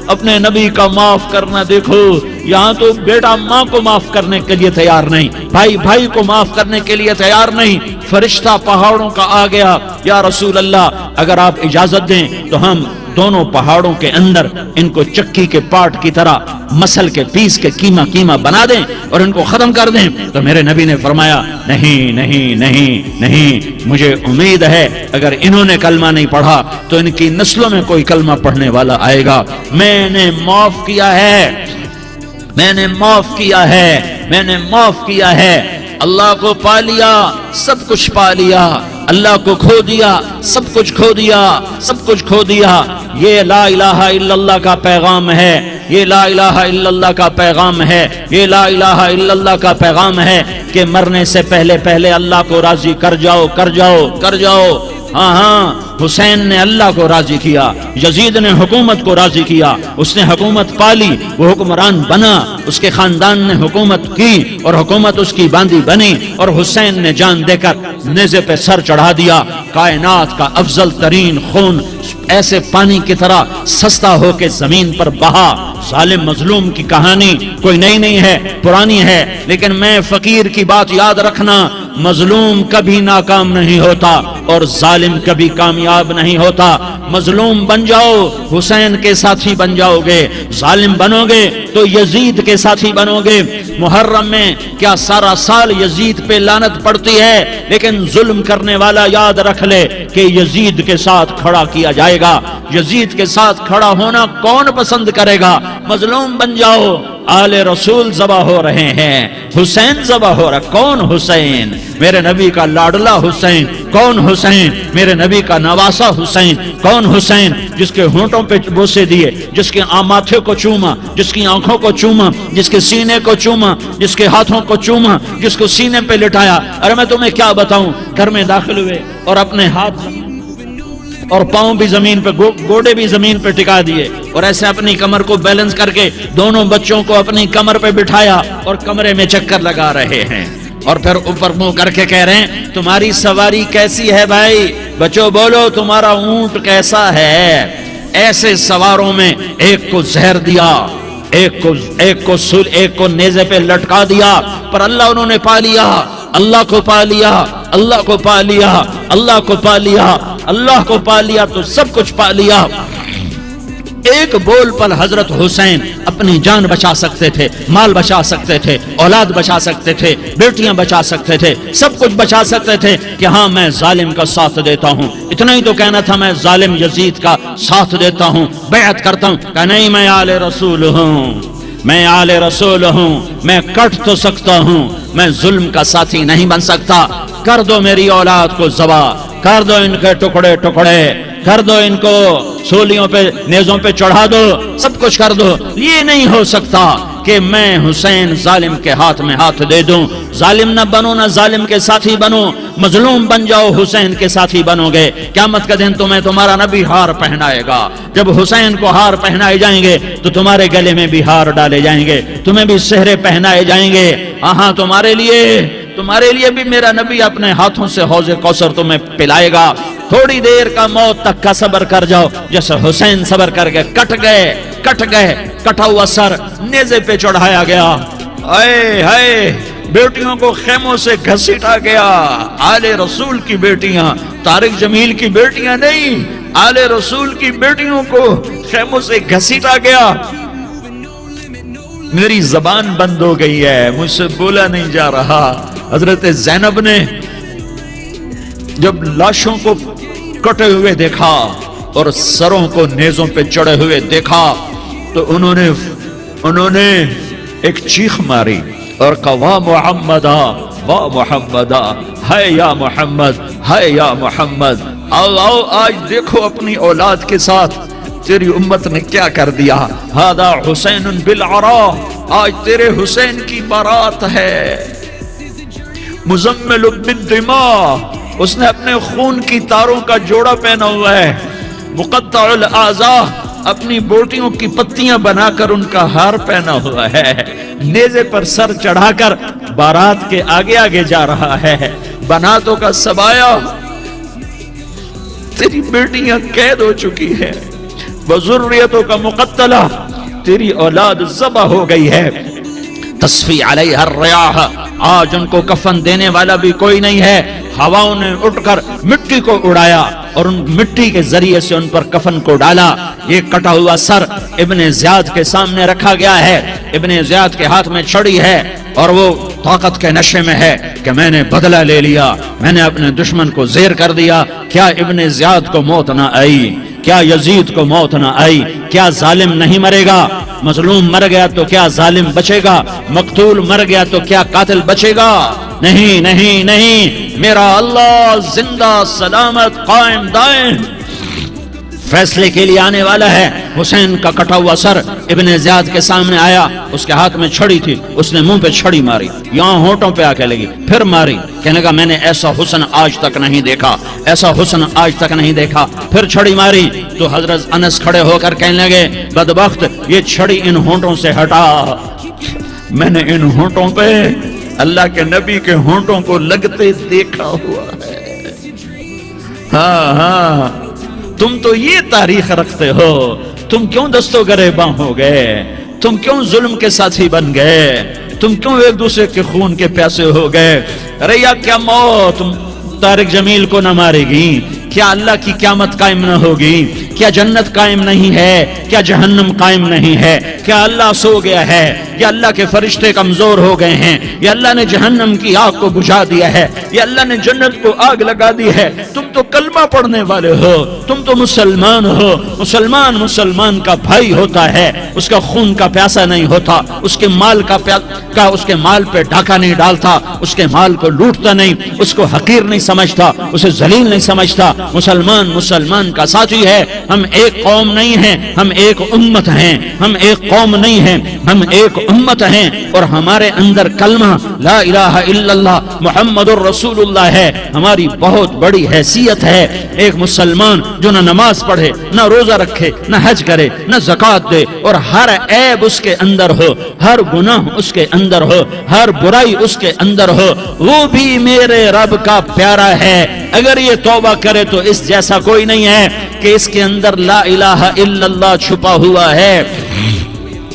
Speaker 1: اپنے نبی کا معاف کرنا، دیکھو یہاں تو بیٹا ماں کو معاف کرنے کے لیے تیار نہیں، بھائی کو معاف کرنے کے لیے تیار نہیں، فرشتہ پہاڑوں کا آ گیا، یا رسول اللہ اگر آپ اجازت دیں تو ہم دونوں پہاڑوں کے اندر ان کو چکی کے پاٹ کی طرح مسل کے پیس کے کیما بنا دیں اور ان کو ختم کر دیں۔ تو میرے نبی نے فرمایا نہیں، مجھے امید ہے اگر انہوں نے کلمہ نہیں پڑھا تو ان کی نسلوں میں کوئی کلمہ پڑھنے والا آئے گا۔ میں نے معاف کیا ہے، اللہ کو پا لیا، سب کچھ پا لیا، اللہ کو کھو دیا، سب کچھ کھو دیا۔ یہ لا الہ الا اللہ کا پیغام ہے، یہ لا الہ الا اللہ کا پیغام ہے، یہ لا الہ الا اللہ کا پیغام ہے کہ مرنے سے پہلے اللہ کو راضی کر جاؤ۔ ہاں حسین نے اللہ کو راضی کیا، یزید نے حکومت کو راضی کیا، اس نے حکومت پالی، وہ حکمران بنا، اس کے خاندان نے حکومت کی اور حکومت اس کی باندھی بنی، اور حسین نے جان دے کر نیزے پہ سر چڑھا دیا۔ کائنات کا افضل ترین خون ایسے پانی کی طرح سستا ہو کے زمین پر بہا۔ ظالم مظلوم کی کہانی کوئی نئی نہیں ہے، پرانی ہے، لیکن میں فقیر کی بات یاد رکھنا، مظلوم کبھی ناکام نہیں ہوتا اور ظالم کبھی کامیاب نہیں ہوتا۔ مظلوم بن جاؤ حسین کے ساتھی بن جاؤ گے، ظالم بنو گے تو یزید کے ساتھی بنو گے۔ محرم میں کیا سارا سال یزید پہ لعنت پڑتی ہے، لیکن ظلم کرنے والا یاد رکھ لے کہ یزید کے ساتھ کھڑا کیا جائے گا۔ یزید کے ساتھ کھڑا ہونا کون پسند کرے گا؟ مظلوم بن جاؤ۔ آل رسول ذبح ہو رہے ہیں، حسین ذبح ہو رہا۔ کون حسین؟ میرے نبی کا لاڈلا حسین۔ کون حسین؟ میرے نبی کا نواسا حسین۔ کون حسین؟ جس کے ہونٹوں پہ بوسے دیے، جس کے ماتھے کو چوما، جس کی آنکھوں کو چوما، جس کے سینے کو چوما، جس کے ہاتھوں کو چوما، جس کو سینے پہ لٹایا۔ ارے میں تمہیں کیا بتاؤں، گھر میں داخل ہوئے اور اپنے ہاتھ اور پاؤں بھی زمین پہ، گوڑے بھی زمین پہ ٹکا دیے، اور ایسے اپنی کمر کو بیلنس کر کے دونوں بچوں کو اپنی کمر پہ بٹھایا اور کمرے میں چکر لگا رہے ہیں، اور پھر اوپر منہ کر کے کہہ رہے ہیں تمہاری سواری کیسی ہے بھائی؟ بچوں بولو تمہارا اونٹ کیسا ہے؟ ایسے سواروں میں ایک کو زہر دیا، ایک کو نیزے پہ لٹکا دیا، پر اللہ انہوں نے پا لیا، اللہ کو پا لیا، اللہ کو پا لیا، اللہ کو پا لیا، اللہ کو پا لیا تو سب کچھ پا لیا۔ ایک بول پر حضرت حسین اپنی جان بچا سکتے تھے، مال بچا سکتے تھے، اولاد بچا سکتے تھے، بیٹیاں بچا سکتے تھے، سب کچھ بچا سکتے تھے کہ ہاں میں ظالم کا ساتھ دیتا ہوں۔ اتنا ہی تو کہنا تھا میں ظالم یزید کا ساتھ دیتا ہوں، بیعت کرتا ہوں، کہ نہیں میں آل رسول ہوں، میں آل رسول ہوں، میں کٹ تو سکتا ہوں، میں ظلم کا ساتھی نہیں بن سکتا۔ کر دو میری اولاد کو ذبح، کر دو ان کے ٹکڑے ٹکڑے، کر دو ان کو سولیوں پہ نیزوں پہ چڑھا دو، سب کچھ کر دو۔ یہ نہیں ہو سکتا کہ میں حسین ظالم کے ہاتھ میں ہاتھ دے دوں۔ ظالم نہ بنو، نہ ظالم کے ساتھی بنو، مظلوم بن جاؤ، حسین کے ساتھی بنو گے۔ قیامت کا دن تمہیں تمہارا نبی ہار پہنائے گا۔ جب حسین کو ہار پہنائے جائیں گے تو تمہارے گلے میں بھی ہار ڈالے جائیں گے، تمہیں بھی سہرے پہنائے جائیں گے۔ ہاں تمہارے لیے بھی میرا نبی اپنے ہاتھوں سے حوض کوثر تمہیں پلائے گا۔ تھوڑی دیر کا موت تک کا صبر کر جاؤ، جیسے حسین صبر کر کے کٹ گئے، کٹا ہوا سر نیزے پہ چڑھایا گیا۔ اے ہائے، بیٹیوں کو خیموں سے گھسیٹا گیا۔ آل رسول کی بیٹیاں، طارق جمیل کی بیٹیاں نہیں، آل رسول کی بیٹیوں کو خیموں سے گھسیٹا گیا۔ میری زبان بند ہو گئی ہے، مجھ سے بولا نہیں جا رہا۔ حضرت زینب نے جب لاشوں کو کٹے ہوئے دیکھا اور سروں کو نیزوں پہ چڑھے ہوئے دیکھا تو انہوں نے ایک چیخ ماری اور کہا واہ محمدہ، واہ محمدہ، ہے یا محمد، ہے یا محمد۔ آؤ آج دیکھو اپنی اولاد کے ساتھ تیری امت نے کیا کر دیا۔ ہذا حسین بالعراء، آج تیرے حسین کی بارات ہے۔ مزمل بالدماء، اس نے اپنے خون کی تاروں کا جوڑا پہنا ہوا ہے۔ مقطع الاعضاء، اپنی بوٹیوں کی پتیاں بنا کر ان کا ہار پہنا ہوا ہے۔ نیزے پر سر چڑھا کر بارات کے آگے آگے جا رہا ہے۔ بناتوں کا سبایا، تیری بیٹیاں قید ہو چکی ہے۔ وذریتوں کا مقتلہ، تیری اولاد ذبح ہو گئی ہے۔ تصفی علیہ الریاح، آج ان کو کفن دینے والا بھی کوئی نہیں ہے۔ ہواؤں نے اٹھ کر مٹی کو اڑایا اور ان مٹی کے ذریعے سے ان پر کفن کو ڈالا۔ یہ کٹا ہوا سر ابن زیاد کے سامنے رکھا گیا ہے۔ ابن زیاد کے ہاتھ میں چھڑی ہے اور وہ طاقت کے نشے میں ہے کہ میں نے بدلہ لے لیا، میں نے اپنے دشمن کو زیر کر دیا۔ کیا ابن زیاد کو موت نہ آئی؟ کیا یزید کو موت نہ آئی؟ کیا ظالم نہیں مرے گا؟ مظلوم مر گیا تو کیا ظالم بچے گا؟ مقتول مر گیا تو کیا قاتل بچے گا؟ نہیں نہیں نہیں، میرا اللہ زندہ سلامت قائم دائم فیصلے کے لیے آنے والا ہے۔ حسین کا کٹا ہوا سر ابن زیاد کے سامنے آیا، اس کے ہاتھ میں چھڑی تھی، اس نے منہ پہ چھڑی ماری، یہاں ہونٹوں پہ آ کے لگی، پھر ماری، کہنے لگا میں نے ایسا حسن آج تک نہیں دیکھا، ایسا حسن آج تک نہیں دیکھا، پھر چھڑی ماری تو حضرت انس کھڑے ہو کر کہنے لگے بدبخت یہ چھڑی ان ہونٹوں سے ہٹا، میں نے ان ہونٹوں پہ اللہ کے نبی کے ہونٹوں کو لگتے دیکھا ہوا ہے۔ ہاں تم تو یہ تاریخ رکھتے ہو، تم کیوں دستوں گریباں ہو گئے، تم کیوں ظلم کے ساتھی بن گئے، تم کیوں ایک دوسرے کے خون کے پیاسے ہو گئے؟ ارے یا کیا موت طارق جمیل کو نہ مارے گی؟ کیا اللہ کی قیامت قائم نہ ہوگی؟ کیا جنت قائم نہیں ہے؟ کیا جہنم قائم نہیں ہے؟ کیا اللہ سو گیا ہے؟ یا اللہ کے فرشتے کمزور ہو گئے ہیں؟ یا اللہ نے جہنم کی آگ کو بجھا دیا ہے؟ یا اللہ نے جنت کو آگ لگا دی ہے؟ تم تو کلمہ پڑھنے والے ہو، تم تو مسلمان ہو۔ مسلمان مسلمان کا بھائی ہوتا ہے، اس کا خون کا پیاسا نہیں ہوتا، اس کے مال اس کے مال پہ ڈاکہ نہیں ڈالتا، اس کے مال کو لوٹتا نہیں، اس کو حقیر نہیں سمجھتا، اسے ذلیل نہیں سمجھتا۔ مسلمان مسلمان کا ساتھی ہے۔ ہم ایک قوم نہیں ہیں، ہم ایک امت ہیں، ہم ایک قوم نہیں ہیں، ہم ایک امت ہیں، اور ہمارے اندر کلمہ لا الہ الا اللہ محمد الرسول اللہ ہے، ہماری بہت بڑی حیثیت ہے۔ ایک مسلمان جو نہ نماز پڑھے، نہ روزہ رکھے، نہ حج کرے، نہ زکوٰۃ دے، اور ہر عیب اس کے اندر ہو، ہر گناہ اس کے اندر ہو، ہر برائی اس کے اندر ہو، وہ بھی میرے رب کا پیارا ہے۔ اگر یہ توبہ کرے تو اس جیسا کوئی نہیں ہے کہ اس کے اندر لا الہ الا اللہ چھپا ہوا ہے۔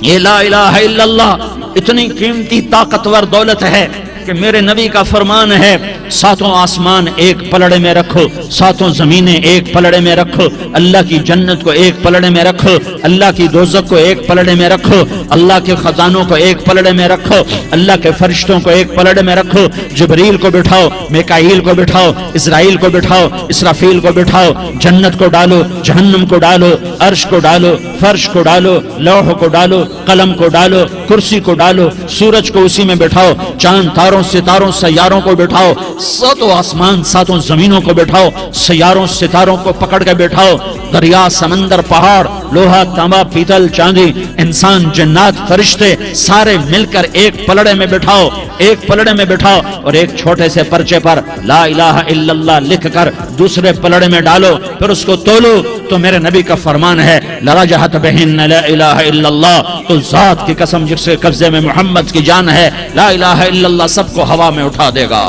Speaker 1: یہ لا الہ الا اللہ اتنی قیمتی طاقتور دولت ہے کہ میرے نبی کا فرمان ہے ساتوں آسمان ایک پلڑے میں رکھو، ساتوں زمینیں ایک پلڑے میں رکھو، اللہ کی جنت کو ایک پلڑے میں رکھو، اللہ کی دوزخ کو ایک پلڑے میں رکھو، اللہ کے خزانوں کو ایک پلڑے میں رکھو، اللہ کے فرشتوں کو ایک پلڑے میں رکھو، جبریل کو بٹھاؤ، میکائیل کو بٹھاؤ، اسرائیل کو بٹھاؤ، اسرافیل کو بٹھاؤ، جنت کو ڈالو، جہنم کو ڈالو، عرش کو ڈالو، فرش کو ڈالو، لوح کو ڈالو، قلم کو ڈالو، کرسی کو ڈالو، سورج کو اسی میں بٹھاؤ، چاند تاروں ستاروں سیاروں کو بٹھاؤ، ساتوں آسمان ساتوں زمینوں کو بٹھاؤ، سیاروں ستاروں کو پکڑ کے بٹھاؤ، دریا سمندر پہاڑ لوہا تانبا پیتل چاندی انسان جنات فرشتے سارے مل کر ایک پلڑے میں بٹھاؤ، ایک پلڑے میں بٹھاؤ، اور ایک چھوٹے سے پرچے پر لا الہ الا اللہ لکھ کر دوسرے پلڑے میں ڈالو، پھر اس کو تولو تو میرے نبی کا فرمان ہے لرجحت بہن لا الہ الا اللہ، تو ذات کی قسم جس کے قبضے میں محمد کی جان ہے، لا الہ الا اللہ سب کو ہوا میں اٹھا دے گا۔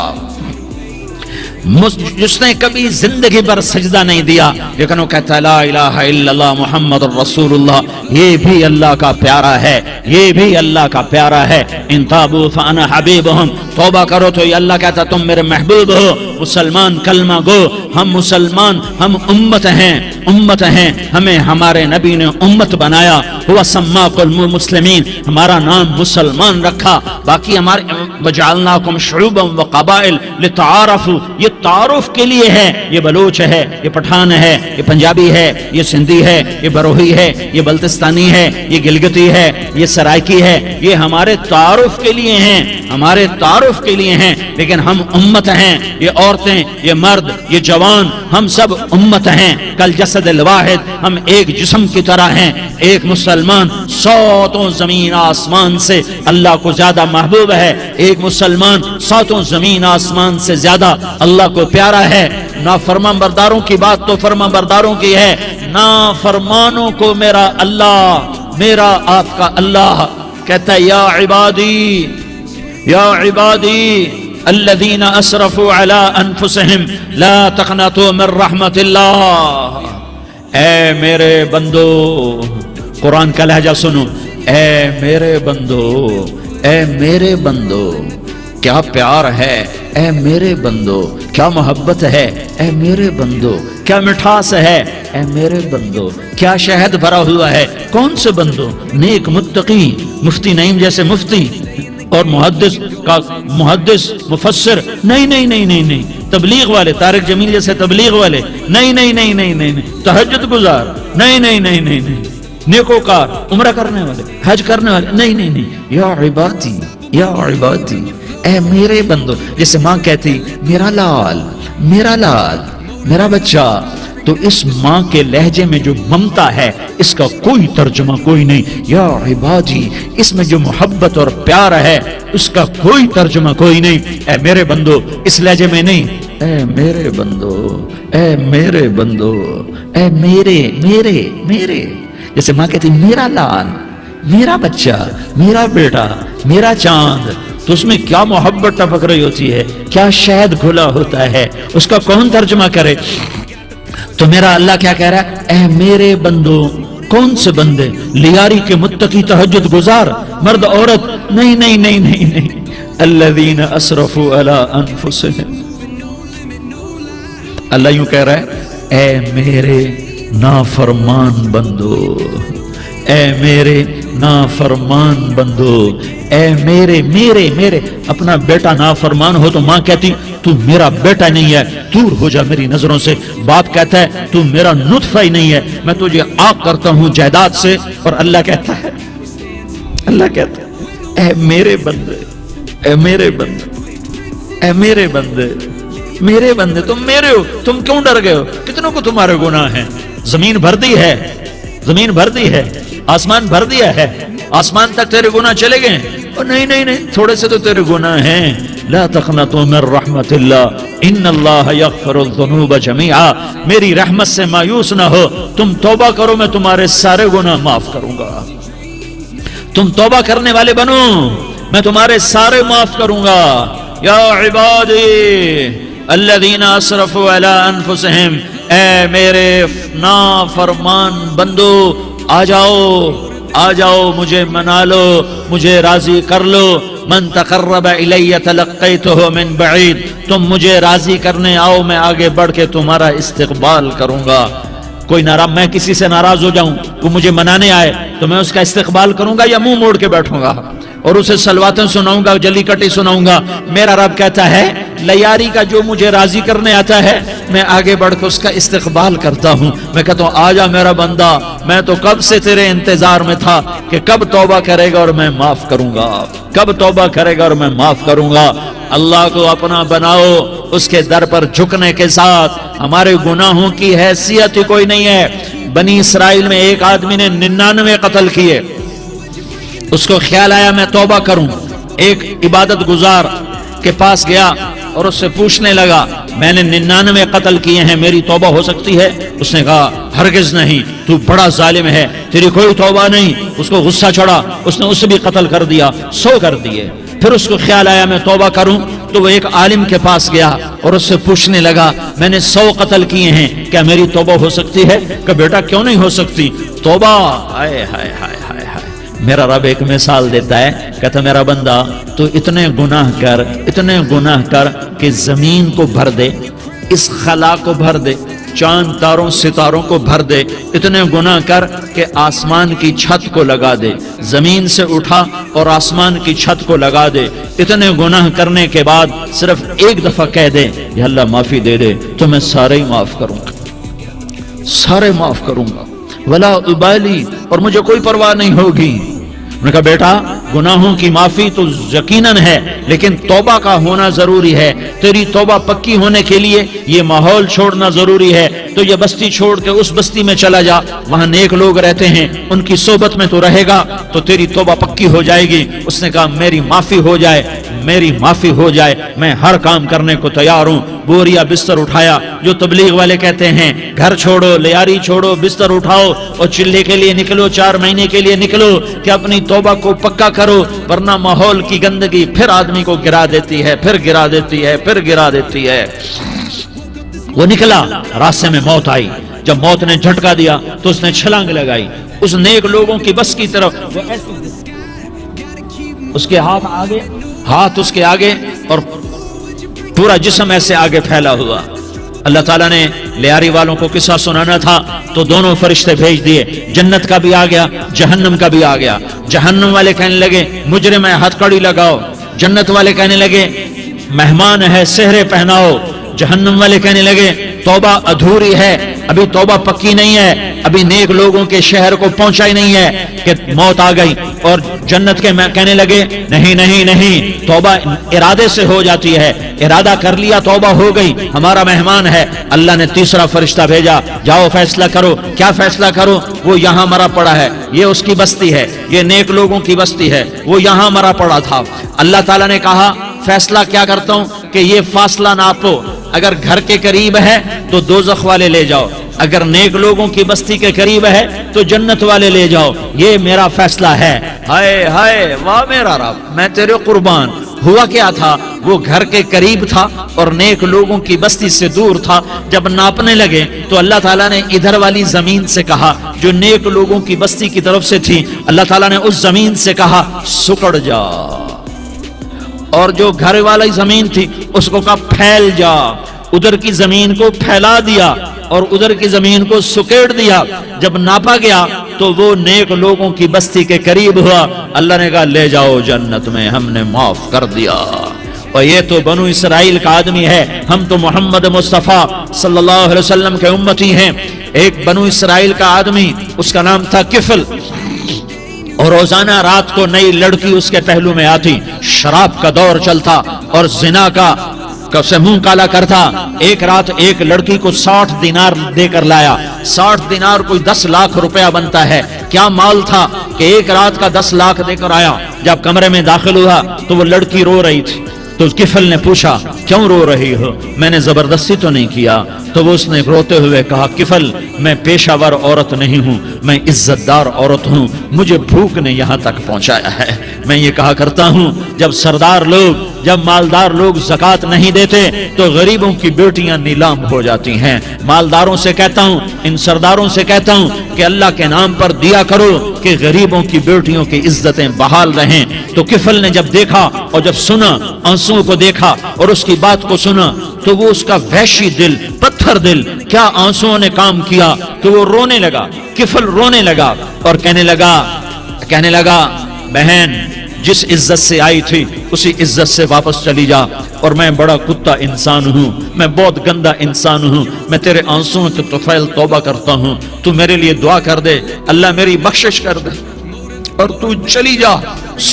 Speaker 1: جس نے کبھی زندگی پر سجدہ نہیں دیا لیکن وہ کہتا ہے لا الہ الا اللہ محمد الرسول اللہ، یہ بھی اللہ کا پیارا ہے، یہ بھی اللہ کا پیارا ہے۔ ان تابوا فانا حبیبہم، توبہ کرو تو یہ اللہ کہتا تم میرے محبوب ہو۔ مسلمان کلمہ گو، ہم مسلمان، ہم امت ہیں، امت ہیں، ہمیں ہمارے نبی نے امت بنایا، ہوا سماکم المسلمین، ہمارا نام مسلمان رکھا، باقی ہمارے وجعلناکم شعوبا وقبائل لتعارفوا، یہ تعارف کے لیے ہے، یہ بلوچ ہے، یہ پٹھان ہے، یہ پنجابی ہے، یہ سندھی ہے، یہ بروہی ہے، یہ بلتستانی ہے، یہ گلگتی ہے، یہ سرائکی ہے، یہ ہمارے تعارف کے لیے ہیں، ہمارے تعارف کے لیے ہیں، لیکن ہم امت ہیں، یہ عورتیں، یہ مرد، یہ جوان، ہم سب امت ہیں، کل جسد الواحد، ہم ایک جسم کی طرح ہیں۔ ایک مسلمان ساتوں زمین آسمان سے اللہ کو زیادہ محبوب ہے، ایک مسلمان ساتوں زمین آسمان سے زیادہ اللہ کو پیارا ہے۔ نافرمان برداروں کی بات تو فرمان برداروں کی ہے، نافرمانوں کو میرا اللہ، میرا آپ کا اللہ کہتا ہے یا عبادی، یا عبادی الذین اسرفوا علی انفسہم لا تقنطوا من رحمت اللہ، اے میرے بندو، قرآن کا لہجہ سنو، اے میرے بندو، اے میرے بندو، کیا پیار ہے، اے میرے بندو، کیا محبت ہے، اے میرے بندو، کیا مٹھاس ہے، اے میرے بندو، کیا شہد بھرا ہوا ہے۔ کون سے بندو؟ نیک متقی، مفتی نعیم جیسے مفتی اور محدث مفسر، نہیں نہیں نہیں نہیں نہیں، تبلیغ والے طارق جمیل جیسے تبلیغ والے، نہیں نہیں نہیں نہیں نہیں، تہجد گزار، نہیں نہیں نہیں نہیں نہیں، نیکوکار، عمرہ کرنے والے، حج کرنے والے، نہیں نہیں نہیں، یا عبادی، یا عبادی، اے میرے بندو، جیسے ماں کہتی میرا لال، میرا لال، میرا بچہ، تو اس ماں کے لہجے میں جو ممتا ہے اس کا کوئی ترجمہ کوئی نہیں. یا عبادی، اس میں جو محبت اور پیار ہے اس کا کوئی ترجمہ کوئی نہیں. اے میرے بندو، اس لہجے میں نہیں، اے میرے بندو، اے میرے بندو، اے میرے میرے میرے. جیسے ماں کہتی میرا لال، میرا بچہ، میرا بیٹا، میرا چاند، تو اس میں کیا محبت ٹپک رہی ہوتی ہے، کیا شہد گھلا ہوتا ہے، اس کا کون ترجمہ کرے. تو میرا اللہ کیا کہہ رہا ہے، اے میرے بندو. کون سے بندے؟ لیاری کے متقی تہجد گزار مرد عورت؟ نہیں نہیں نہیں نہیں نہیں. الذین اسرفوا علی انفسہم. اللہ یوں کہہ رہا ہے، اے میرے نافرمان بندو، اے میرے نافرمان بندو، اے میرے میرے میرے. اپنا بیٹا نافرمان ہو تو ماں کہتی تو میرا بیٹا نہیں ہے، دور ہو جا میری نظروں سے. باپ کہتا ہے تو میرا نطفہ ہی نہیں ہے، میں تجھے عاق کرتا ہوں جائیداد سے. اور اللہ کہتا ہے اے میرے بندے، اے میرے بندے، اے میرے بندے، میرے بندے تم میرے ہو، تم کیوں ڈر گئے ہو؟ کتنوں کو تمہارے گناہ ہیں؟ زمین بھر دی ہے، زمین بھر دی ہے، آسمان بھر دیا ہے، آسمان تک تیرے گناہ چلے گئے. اور نہیں نہیں نہیں، تھوڑے سے تو تیرے گناہ ہیں. لا تقنطوا من رحمت اللہ ان اللہ یغفر الذنوب جميعا. میری رحمت سے مایوس نہ ہو، تم توبہ کرو میں تمہارے سارے گناہ معاف کروں گا. تم توبہ کرنے والے بنو، میں تمہارے سارے معاف کروں گا. یا عبادی الذین اسرفوا علی انفسہم، اے میرے نافرمان بندو، آ جاؤ آ جاؤ، مجھے منا لو، مجھے راضی کر لو. من تقرب الی تلقیتہ من بعید. تم مجھے راضی کرنے آؤ، میں آگے بڑھ کے تمہارا استقبال کروں گا. کوئی ناراض، میں کسی سے ناراض ہو جاؤں، وہ مجھے منانے آئے تو میں اس کا استقبال کروں گا یا منہ موڑ کے بیٹھوں گا اور اسے سلواتیں سناؤں گا، جلی کٹی سناؤں گا؟ میرا رب کہتا ہے لیاری کا جو مجھے راضی کرنے آتا ہے میں آگے بڑھ کے اس کا استقبال کرتا ہوں. میں کہتا ہوں آ جا میرا بندہ، میں تو کب سے تیرے انتظار میں تھا کہ کب توبہ کرے گا اور میں معاف کروں گا، کب توبہ کرے گا اور میں معاف کروں گا. اللہ کو اپنا بناؤ، اس کے در پر جھکنے کے ساتھ. ہمارے گناہوں کی حیثیت ہی کوئی نہیں ہے. بنی اسرائیل میں ایک آدمی نے 99 قتل کیے، اس کو خیال آیا میں توبہ کروں. ایک عبادت گزار کے پاس گیا اور اس سے پوچھنے لگا میں نے 99 قتل کیے ہیں، میری توبہ ہو سکتی ہے؟ اس نے کہا ہرگز نہیں، تو بڑا ظالم ہے، تیری کوئی توبہ نہیں. اس کو غصہ چڑھا، اس نے اسے بھی قتل کر دیا، 100 کر دیے. پھر اس کو خیال آیا میں توبہ کروں، تو وہ ایک عالم کے پاس گیا اور اس سے پوچھنے لگا میں نے 100 قتل کیے ہیں، کیا میری توبہ ہو سکتی ہے؟ کہ بیٹا کیوں نہیں ہو سکتی توبہ؟ ہائے ہائے ہائے ہائے ہائے. میرا رب ایک مثال دیتا ہے، کہتا میرا بندہ تو اتنے گناہ کر کہ زمین کو بھر دے، اس خلا کو بھر دے، چاند تاروں ستاروں کو بھر دے. اتنے گناہ کر کہ آسمان کی چھت کو لگا دے، زمین سے اٹھا اور آسمان کی چھت کو لگا دے. اتنے گناہ کرنے کے بعد صرف ایک دفعہ کہہ دے یا اللہ معافی دے دے تو میں سارے ہی معاف کروں گا، سارے معاف کروں گا. ولا ابالی، اور مجھے کوئی پرواہ نہیں ہوگی. میں نے کہا بیٹا گناہوں کی معافی تو یقیناً ہے لیکن توبہ کا ہونا ضروری ہے. تیری توبہ پکی ہونے کے لیے یہ ماحول چھوڑنا ضروری ہے. تو یہ بستی چھوڑ کے اس بستی میں چلا جا، وہاں نیک لوگ رہتے ہیں، ان کی صحبت میں تو رہے گا تو تیری توبہ پکی ہو جائے گی. اس نے کہا میری معافی ہو جائے، میری معافی ہو جائے، میں ہر کام کرنے کو تیار ہوں. بوریا بستر اٹھایا، جو تبلیغ والے کہتے ہیں گھر چھوڑو، لیاری چھوڑو، بستر اٹھاؤ اور چلے کے لیے نکلو، 4 مہینے کے لیے نکلو کہ اپنی توبہ کو پکا کرو، ورنہ ماحول کی گندگی پھر آدمی کو گرا دیتی ہے، پھر گرا دیتی ہے، پھر گرا دیتی ہے. وہ نکلا، راستے میں موت آئی. جب موت نے جھٹکا دیا تو اس نے چھلانگ لگائی اس نیک لوگوں کی بس کی طرف. وہ ایسے اس کے ہاتھ اس کے آگے اور پورا جسم ایسے آگے پھیلا ہوا. اللہ تعالیٰ نے لیاری والوں کو قصہ سنانا تھا تو دونوں فرشتے بھیج دیے. جنت کا بھی آ گیا، جہنم کا بھی آ گیا. جہنم والے کہنے لگے مجرم ہے ہتھ کڑی لگاؤ، جنت والے کہنے لگے مہمان ہے سہرے پہناؤ. جہنم والے کہنے لگے توبہ ادھوری ہے، ابھی توبہ پکی نہیں ہے، ابھی نیک لوگوں کے شہر کو پہنچا ہی نہیں ہے کہ موت آ گئی اور جنت کے کہنے لگے نہیں نہیں نہیں، توبہ ارادے سے ہو جاتی ہے، ارادہ کر لیا توبہ ہو گئی، ہمارا مہمان ہے۔ اللہ نے تیسرا فرشتہ بھیجا، جاؤ فیصلہ کرو۔ کیا فیصلہ کرو؟ وہ یہاں مرا پڑا ہے، یہ اس کی بستی ہے، یہ نیک لوگوں کی بستی ہے، وہ یہاں مرا پڑا تھا۔ اللہ تعالیٰ نے کہا فیصلہ کیا کرتا ہوں کہ یہ فاصلہ ناپو، اگر گھر کے قریب ہے تو دوزخ والے لے جاؤ، اگر نیک لوگوں کی بستی کے قریب ہے تو جنت والے لے جاؤ، یہ میرا فیصلہ ہے۔ ہائے ہائے واہ میرا رب، میں تیرے قربان۔ ہوا کیا تھا؟ وہ گھر کے قریب تھا اور نیک لوگوں کی بستی سے دور تھا۔ جب ناپنے لگے تو اللہ تعالیٰ نے ادھر والی زمین سے کہا جو نیک لوگوں کی بستی کی طرف سے تھی، اللہ تعالیٰ نے اس زمین سے کہا سکڑ جا، اور جو گھر والی زمین تھی اس کو کہا پھیل جا۔ ادھر کی زمین کو پھیلا دیا اور ادھر کی زمین کو سکیڑ دیا۔ جب ناپا گیا تو وہ نیک لوگوں کی بستی کے قریب ہوا۔ اللہ نے کہا لے جاؤ جنت میں، ہم نے معاف کر دیا۔ اور یہ تو بنو اسرائیل کا آدمی ہے، ہم تو محمد مصطفیٰ صلی اللہ علیہ وسلم کے امتی ہیں۔ ایک بنو اسرائیل کا آدمی، اس کا نام تھا کفل، اور روزانہ رات کو نئی لڑکی اس کے پہلو میں آتی، شراب کا دور چلتا اور زنا کا سے منہ کالا کرتا۔ ایک رات ایک لڑکی کو 60 دینار دے کر لایا۔ 60 دینار کوئی 10 لاکھ روپیہ بنتا ہے۔ کیا مال تھا کہ ایک رات کا 10 لاکھ دے کر آیا۔ جب کمرے میں داخل ہوا تو وہ لڑکی رو رہی تھی، تو کفل نے پوچھا کیوں رو رہی ہو؟ میں نے زبردستی تو نہیں کیا۔ تو وہ اس نے روتے ہوئے کہا کفل میں پیشہ ور عورت نہیں ہوں، میں عزت دار عورت ہوں، مجھے بھوک نے یہاں تک پہنچایا ہے۔ میں یہ کہا کرتا ہوں جب سردار لوگ، جب مالدار لوگ زکوٰۃ نہیں دیتے تو غریبوں کی بیٹیاں نیلام ہو جاتی ہیں۔ مالداروں سے کہتا ہوں، ان سرداروں سے کہتا ہوں کہ اللہ کے نام پر دیا کرو کہ غریبوں کی بیٹیوں کی عزتیں بحال رہیں۔ تو کفل نے جب دیکھا اور جب سنا، آنسو کو دیکھا اور اس کی بات کو سنا، تو وہ اس کا وحشی دل، پتھر دل، کیا آنسوؤں نے کام کیا کہ وہ رونے لگا۔ کفل رونے لگا اور کہنے لگا بہن جس عزت سے آئی تھی اسی عزت سے واپس چلی جا، اور میں بڑا کتا انسان ہوں، میں بہت گندا انسان ہوں، میں تیرے آنسوؤں کے طفیل توبہ کرتا ہوں، تو میرے لیے دعا کر دے، اللہ میری بخشش کر دے، اور تو چلی جا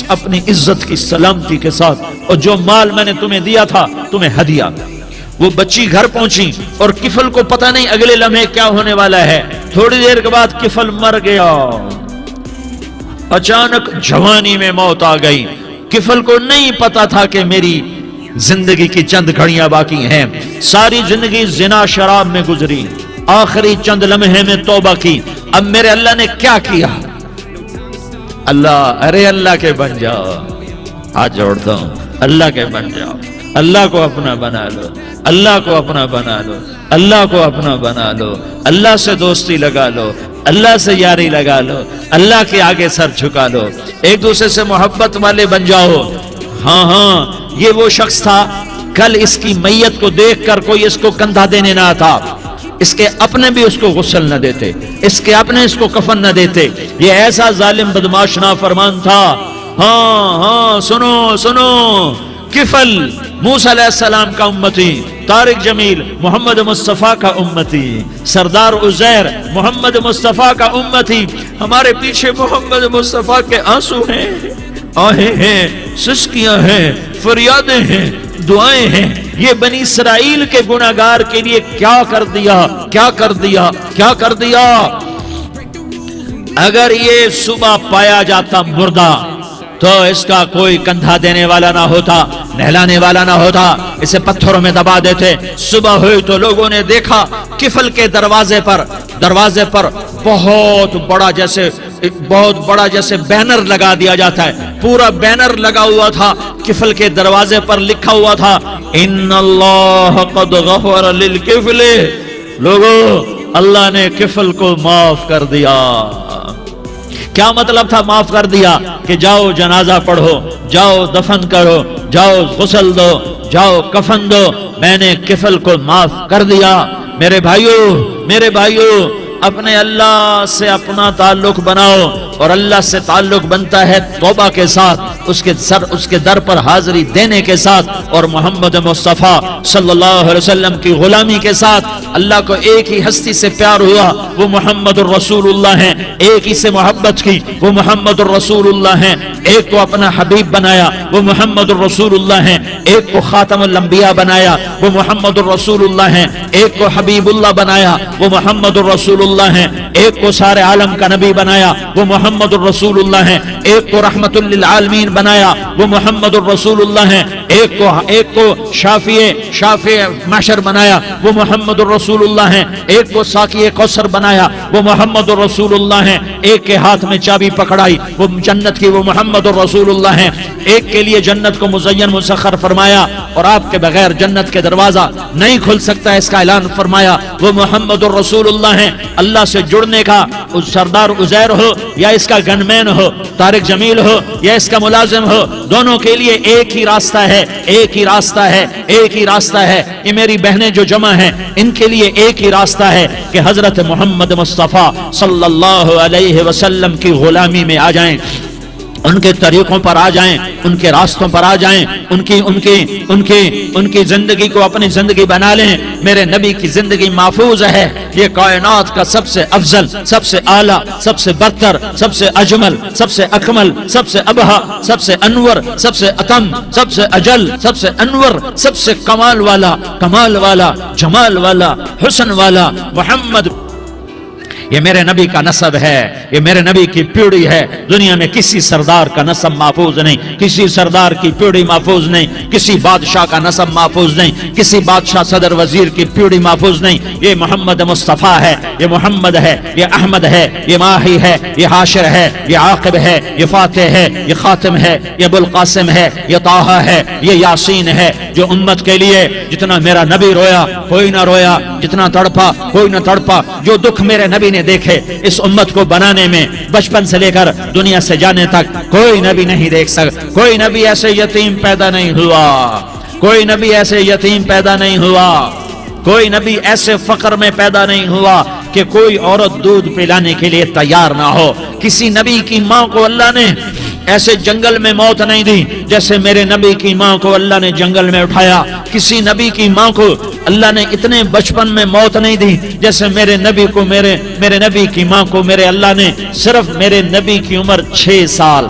Speaker 1: اپنی عزت کی سلامتی کے ساتھ، اور جو مال میں نے تمہیں دیا تھا تمہیں ہدیہ۔ وہ بچی گھر پہنچی اور کفل کو پتہ نہیں اگلے لمحے کیا ہونے والا ہے۔ تھوڑی دیر کے بعد کفل مر گیا، اچانک جوانی میں موت آ گئی۔ کفل کو نہیں پتا تھا کہ میری زندگی کی چند گھڑیاں باقی ہیں۔ ساری زندگی زنا شراب میں گزری، آخری چند لمحے میں توبہ کی۔ اب میرے اللہ نے کیا کیا؟ اللہ کے بن جاؤ، ہاتھ جوڑتا ہوں، اللہ کے بن جاؤ، اللہ کو اپنا بنا لو، اللہ کو اپنا بنا لو، اللہ کو اپنا بنا لو، اللہ سے دوستی لگا لو، اللہ سے یاری لگا لو، اللہ کے آگے سر جھکا لو، ایک دوسرے سے محبت والے بن جاؤ۔ ہاں یہ وہ شخص تھا، کل اس کی میت کو دیکھ کر کوئی اس کو کندھا دینے نہ آتا، اس کے اپنے بھی اس کو غسل نہ دیتے، اس کے اپنے اس کو کفن نہ دیتے۔ یہ ایسا ظالم بدماش نافرمان تھا۔ ہاں سنو، کفل موسیٰ علیہ السلام کا امتی، طارق جمیل محمد مصطفیٰ کا امتی، سردار عزیر محمد مصطفیٰ کا امتی۔ ہمارے پیچھے محمد مصطفیٰ کے آنسو ہیں، آہیں ہیں، سسکیاں ہیں، فریادیں ہیں، دعائیں ہیں۔ یہ بنی اسرائیل کے گناہگار کے لیے کیا کر دیا۔ اگر یہ صبح پایا جاتا مردہ تو اس کا کوئی کندھا دینے والا نہ ہوتا، نہلانے والا نہ ہوتا، اسے پتھروں میں دبا دیتے۔ صبح ہوئی تو لوگوں نے دیکھا کفل کے دروازے پر بہت بڑا جیسے بینر لگا دیا جاتا ہے، پورا بینر لگا ہوا تھا، کفل کے دروازے پر لکھا ہوا تھا ان اللہ قد غفر للکفل۔ لوگوں، اللہ نے کفل کو معاف کر دیا۔ کیا مطلب تھا معاف کر دیا؟ کہ جاؤ جنازہ پڑھو، جاؤ دفن کرو، جاؤ غسل دو، جاؤ کفن دو، میں نے کفل کو معاف کر دیا۔ میرے بھائیو اپنے اللہ سے اپنا تعلق بناؤ، اور اللہ سے تعلق بنتا ہے توبہ کے ساتھ۔ اس کے در پر حاضری دینے کے ساتھ اور محمد مصطفیٰ صلی اللہ علیہ وسلم کی غلامی کے ساتھ اللہ کو ایک ہی ہستی سے پیار ہوا، وہ محمد الرسول اللہ ہیں، ایک ہی سے محبت کی، وہ محمد الرسول اللہ ہیں، ایک کو اپنا حبیب بنایا، وہ محمد الرسول اللہ ہیں، ایک کو خاتم الانبیاء بنایا، وہ محمد الرسول اللہ ہیں، ایک کو حبیب اللہ بنایا، وہ محمد الرسول اللہ ہیں، ایک کو سارے عالم کا نبی بنایا، وہ محمد الرسول اللہ ہیں، ایک کو رحمت للعالمین بنایا، وہ محمد الرسول اللہ ہیں، ایک کو شافع محشر بنایا، وہ محمد الرسول اللہ ہیں، ایک کو ساقی کوثر بنایا، وہ محمد الرسول اللہ ہیں، ایک کے ہاتھ میں چابی پکڑائی وہ جنت کی، وہ محمد الرسول اللہ ہیں، ایک کے لیے جنت کو مزین مسخر فرمایا اور آپ کے بغیر جنت کے دروازہ نہیں کھل سکتا، اس کا اعلان فرمایا، وہ محمد الرسول اللہ ہیں۔ اللہ سے جڑنے کا سردار عزیر ہو یا اس کا گنمین ہو، طارق جمیل ہو یا اس کا ملازم ہو، دونوں کے لیے ایک ہی راستہ ہے، ایک ہی راستہ ہے، ایک ہی راستہ ہے۔ یہ میری بہنیں جو جمع ہیں ان کے لیے ایک ہی راستہ ہے کہ حضرت محمد مصطفیٰ صلی اللہ علیہ وسلم کی غلامی میں آ جائیں، ان کے طریقوں پر آ جائیں، ان کے راستوں پر آ جائیں، ان کی زندگی کو اپنی زندگی بنا لیں۔ میرے نبی کی زندگی محفوظ ہے، یہ کائنات کا سب سے افضل، سب سے اعلیٰ، سب سے برتر، سب سے اجمل، سب سے اکمل، سب سے ابہا، سب سے انور، سب سے اتم، سب سے اجل، سب سے انور، سب سے کمال والا، جمال والا، حسن والا محمد، یہ میرے نبی کا نسب ہے، یہ میرے نبی کی پیڑھی ہے۔ دنیا میں کسی سردار کا نسب محفوظ نہیں، کسی سردار کی پیڑھی محفوظ نہیں، کسی بادشاہ کا نسب محفوظ نہیں، کسی بادشاہ صدر وزیر کی پیڑھی محفوظ نہیں۔ یہ محمد مصطفیٰ ہے، یہ محمد ہے، یہ احمد ہے، یہ ماہی ہے، یہ حاشر ہے، یہ عاقب ہے، یہ فاتح ہے، یہ خاتم ہے، یہ ابو القاسم ہے، یہ طٰہٰ ہے، یہ یاسین ہے۔ جو امت کے لیے جتنا میرا نبی رویا کوئی نہ رویا، جتنا تڑپا کوئی نہ تڑپا، جو دکھ میرے نبی نے دیکھے اس امت کو بنانے میں، بچپن سے لے کر دنیا سے جانے تک کوئی نبی نہیں دیکھ سکتا۔ کوئی نبی ایسے یتیم پیدا نہیں ہوا، کوئی نبی ایسے یتیم پیدا نہیں ہوا، کوئی نبی ایسے فقر میں پیدا نہیں ہوا کہ کوئی عورت دودھ پلانے کے لیے تیار نہ ہو۔ کسی نبی کی ماں کو اللہ نے ایسے جنگل میں موت نہیں دی جیسے میرے نبی کی ماں کو اللہ نے جنگل میں اٹھایا۔ کسی نبی کی ماں کو اللہ نے اتنے بچپن میں موت نہیں دی جیسے میرے نبی کو، میرے نبی کی ماں کو میرے اللہ نے صرف میرے نبی کی عمر 6 سال،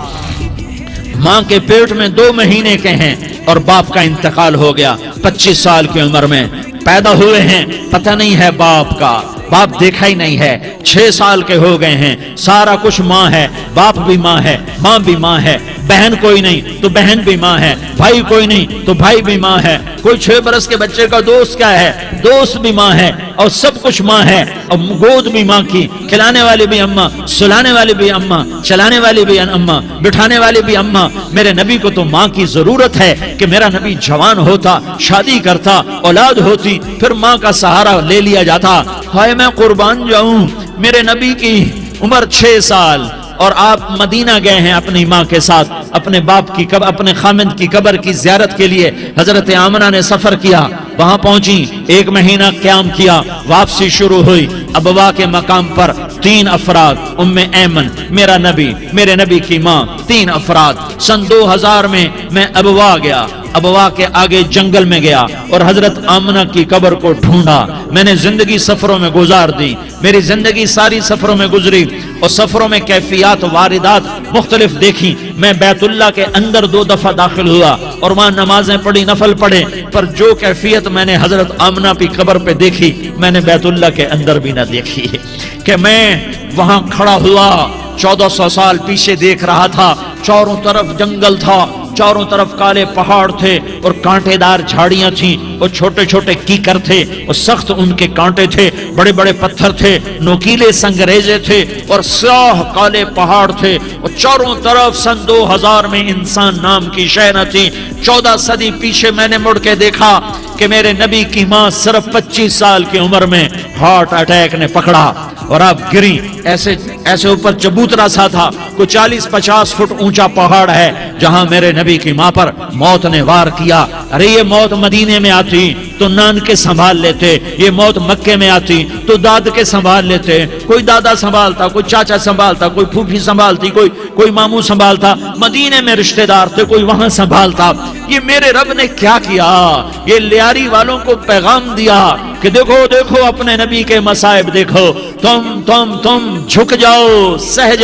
Speaker 1: ماں کے پیٹ میں 2 مہینے کے ہیں اور باپ کا انتقال ہو گیا 25 سال کی عمر میں۔ پیدا ہوئے ہیں، پتہ نہیں ہے باپ کا، باپ دیکھا ہی نہیں ہے، 6 سال کے ہو گئے ہیں، سارا کچھ ماں ہے، باپ بھی ماں ہے، ماں بھی ماں ہے، بہن کوئی نہیں تو بہن بھی ماں ہے، بھائی کوئی نہیں تو بھائی بھی ماں ہے، کوئی 6 برس کے بچے کا دوست کیا ہے، دوست بھی ماں ہے، اور سب کچھ ماں ہے، اور گود بھی ماں کی، کھلانے والی بھی اماں، سلانے والی بھی اماں، چلانے والی بھی اماں، بٹھانے والی بھی اماں۔ میرے نبی کو تو ماں کی ضرورت ہے کہ میرا نبی جوان ہوتا، شادی کرتا، اولاد ہوتی، پھر ماں کا سہارا لے لیا جاتا۔ ہائے میں قربان جاؤں، میرے نبی کی عمر 6 سال اور آپ مدینہ گئے ہیں اپنی ماں کے ساتھ، اپنے باپ کی اپنے خامند کی قبر کی زیارت کے لیے حضرت آمنہ نے سفر کیا، وہاں پہنچی، 1 مہینہ قیام کیا، واپسی شروع ہوئی۔ ابوا کے مقام پر 3 افراد، ام ایمن، میرا نبی، میرے نبی کی ماں، 3 افراد۔ سن 2000 میں ابوا گیا، ابوا کے آگے جنگل میں گیا اور حضرت آمنہ کی قبر کو ڈھونڈا۔ میں نے زندگی سفروں میں گزار دی، میری زندگی ساری سفروں میں گزری اور سفروں میں کیفیات واردات مختلف دیکھی۔ میں بیت اللہ کے اندر 2 دفعہ داخل ہوا اور وہاں نمازیں پڑھی، نفل پڑھے، پر جو کیفیت میں نے حضرت آمنہ کی قبر پہ دیکھی میں نے بیت اللہ کے اندر بھی نہ دیکھی کہ میں وہاں کھڑا ہوا 1400 سال پیچھے دیکھ رہا تھا، چاروں طرف جنگل تھا، چاروں طرف کالے پہاڑ تھے اور کانٹے دار جھاڑیاں تھیں اور چھوٹے چھوٹے کیکر تھے اور سخت ان کے کانٹے تھے، بڑے بڑے پتھر تھے، نوکیلے سنگریزے تھے اور سیاہ کالے پہاڑ تھے اور چاروں طرف سن 2000 میں انسان نام کی شے نہ تھی۔ 14 صدی پیچھے میں نے مڑ کے دیکھا کہ میرے نبی کی ماں صرف 25 سال کی عمر میں ہارٹ اٹیک نے پکڑا اور اب گری، ایسے اوپر چبوترا سا تھا، کوئی 40-50 فٹ اونچا پہاڑ ہے جہاں میرے نبی کی ماں پر موت نے وار کیا۔ ارے یہ موت مدینے میں آتی آتی تو نان کے سنبھال لیتے، یہ موت مکے میں آتی تو داد کے سنبھال لیتے، کوئی دادا سنبھالتا، کوئی چاچا سنبھالتا، کوئی پھوپھی سنبھالتی، کوئی ماموں سنبھالتا، مدینے میں رشتہ دار تھے کوئی وہاں سنبھالتا۔ یہ میرے رب نے کیا کیا؟ یہ لیاری والوں کو پیغام دیا کہ دیکھو دیکھو اپنے نبی کے مصائب دیکھو، تم جھک جاؤ، سہ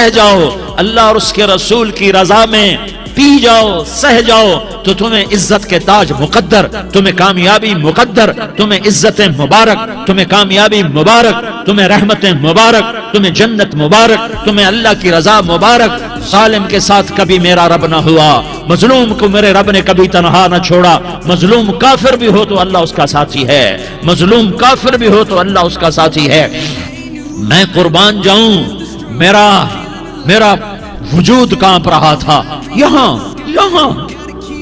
Speaker 1: جاؤ اللہ اور اس کے رسول کی رضا میں پی جاؤ، سہ جاؤ تو تمہیں عزت کے تاج مقدر، تمہیں کامیابی مقدر، تمہیں عزت مبارک، تمہیں کامیابی مبارک، تمہیں رحمت مبارک، تمہیں جنت مبارک، تمہیں اللہ کی رضا مبارک۔ ظالم کے ساتھ کبھی میرا رب نہ ہوا، مظلوم کو میرے رب نے کبھی تنہا نہ چھوڑا۔ مظلوم کافر بھی ہو تو اللہ اس کا ساتھی ہے، مظلوم کافر بھی ہو تو اللہ اس کا ساتھی ہے۔ میں قربان جاؤں، میرا وجود کانپ رہا تھا۔ یہاں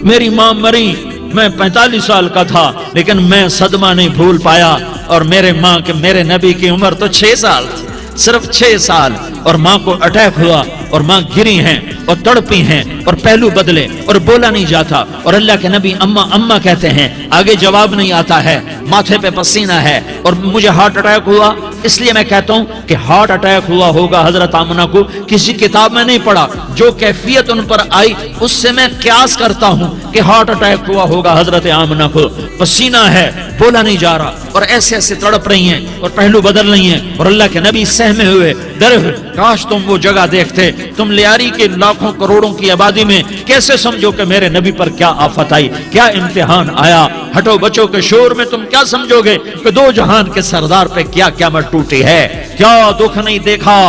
Speaker 1: میری ماں مری، میں 45 سال کا تھا، لیکن میں صدمہ نہیں بھول پایا۔ اور میرے نبی کی عمر تو 6 سال تھی، صرف 6 سال، اور ماں کو اٹیک ہوا اور ماں گری ہیں اور تڑپی ہیں اور پہلو بدلے اور بولا نہیں جاتا، اور اللہ کے نبی اماں کہتے ہیں، آگے جواب نہیں آتا ہے، ماتھے پہ پسینہ ہے، اور مجھے ہارٹ اٹیک ہوا۔ اس لیے میں کہتا ہوں کہ ہارٹ اٹیک ہوا ہوگا حضرت آمنہ کو، کسی کتاب میں نہیں پڑھا، جو کیفیت ان پر آئی اس سے میں قیاس کرتا ہوں کہ ہارٹ اٹیک ہوا ہوگا حضرت آمنہ کو۔ پسینہ ہے، بولا نہیں جا رہا، اور ایسے تڑپ رہی ہیں اور پہلو بدل رہی ہیں، اور اللہ کے نبی سہمے ہوئے ڈرے ہوئے۔ کاش تم وہ جگہ دیکھتے، تم لیاری کے لاکھوں کروڑوں کی آبادی میں کیسے سمجھو کہ میرے نبی پر کیا آفت آئی، کیا امتحان آیا۔ ہٹو بچوں کے شور میں تم کیا سمجھو گے کہ 2 جہان کے سردار پہ کیا قیامت ٹوٹی ہے۔ کیا دکھ نہیں دیکھا،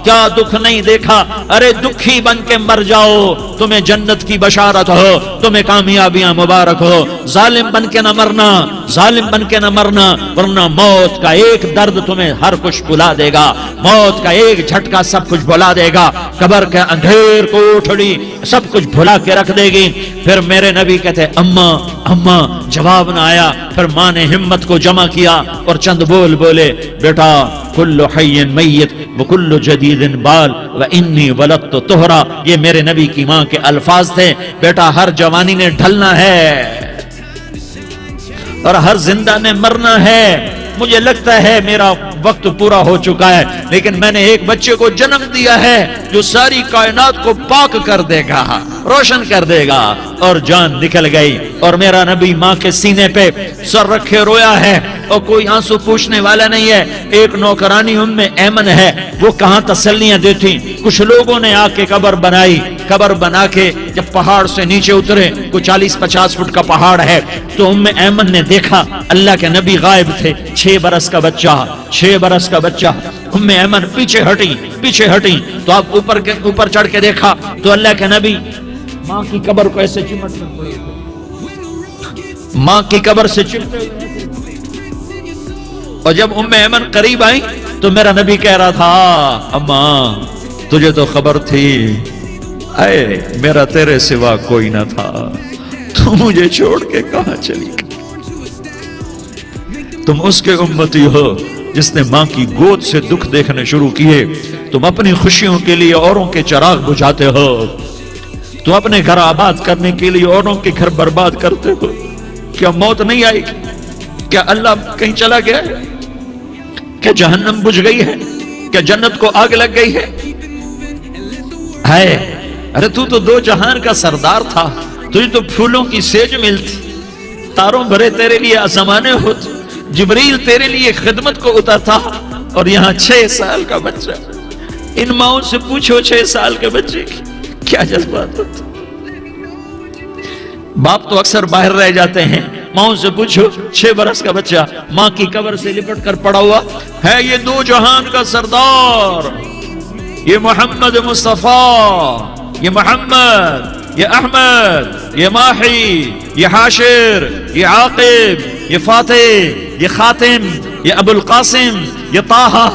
Speaker 1: کیا دکھ نہیں دیکھا؟ ارے دکھی بن کے مر جاؤ، تمہیں جنت کی بشارت ہو، تمہیں کامیابیاں مبارک ہو۔ ظالم بن کے نہ مرنا، ظالم بن کے نہ مرنا، ورنہ موت کا ایک درد تمہیں ہر کچھ بھلا دے گا، موت کا ایک جھٹکا سب کچھ بھلا دے گا، قبر کے اندھیر کوٹھڑی سب کچھ بھلا کے رکھ دے گی۔ پھر میرے نبی کہتے اماں، جواب نہ آیا۔ پھر ماں نے ہمت کو جمع کیا اور چند بول بولے، بیٹا کل حی میت وکل جدید بال وانی ولدت طہرا۔ یہ میرے نبی کی ماں کے الفاظ تھے، بیٹا ہر جوانی نے ڈھلنا ہے اور ہر زندہ نے مرنا ہے۔ مجھے لگتا ہے میرا وقت پورا ہو چکا ہے، لیکن میں نے ایک بچے کو جنم دیا ہے جو ساری کائنات کو پاک کر دے گا، روشن کر دے گا۔ اور جان نکل گئی، اور میرا نبی ماں کے سینے پہ سر رکھے رویا ہے، اور کوئی آنسو پوچھنے والا نہیں ہے۔ ایک نوکرانی ام ایمن ہے، وہ کہاں تسلیاں دیتی۔ کچھ لوگوں نے آ کے قبر بنائی، قبر بنا کے جب پہاڑ سے نیچے اترے، کوئی 40-50 فٹ کا پہاڑ ہے، تو ام ایمن نے دیکھا اللہ کے نبی غائب تھے، 6 برس کا بچہ۔ ام ایمن پیچھے ہٹی تو آپ اوپر چڑھ کے دیکھا تو اللہ کے نبی ماں کی قبر کو ایسے چمٹ پڑے، ماں کی قبر سے چمٹے ہوئے۔ اور جب ام ایمن قریب آئی تو میرا نبی کہہ رہا تھا، اماں تجھے تو خبر تھی، اے میرا تیرے سوا کوئی نہ تھا، تو مجھے چھوڑ کے کہاں چلی گئی؟ تم اس کے امتی ہو جس نے ماں کی گود سے دکھ دیکھنے شروع کیے۔ تم اپنی خوشیوں کے لیے اوروں کے چراغ بجھاتے ہو، تم اپنے گھر آباد کرنے کے لیے اوروں کے گھر برباد کرتے ہو۔ کیا موت نہیں آئے گی؟ کیا اللہ کہیں چلا گیا ہے؟ کیا جہنم بجھ گئی ہے؟ کیا جنت کو آگ لگ گئی ہے؟ ارے تو 2 جہان کا سردار تھا، تجھے تو پھولوں کی سیج ملتی، تاروں بھرے تیرے لیے آسمانے ہوتے، جبریل تیرے لیے خدمت کو اترتا، اور یہاں 6 سال کا بچہ۔ ان ماؤں سے پوچھو 6 سال کے بچے کی کیا جذبات ہوتے۔ باپ تو اکثر باہر رہ جاتے ہیں، ماؤں سے پوچھو 6 برس کا بچہ ماں کی قبر سے لپٹ کر پڑا ہوا ہے۔ یہ 2 جہان کا سردار، یہ محمد مصطفیٰ، یہ محمد، یہ احمد، یہ ماہی، یہ حاشر، یہ عاقب، یہ فاتح، یہ خاتم، یہ ابو القاسم، یہ طٰہٰ،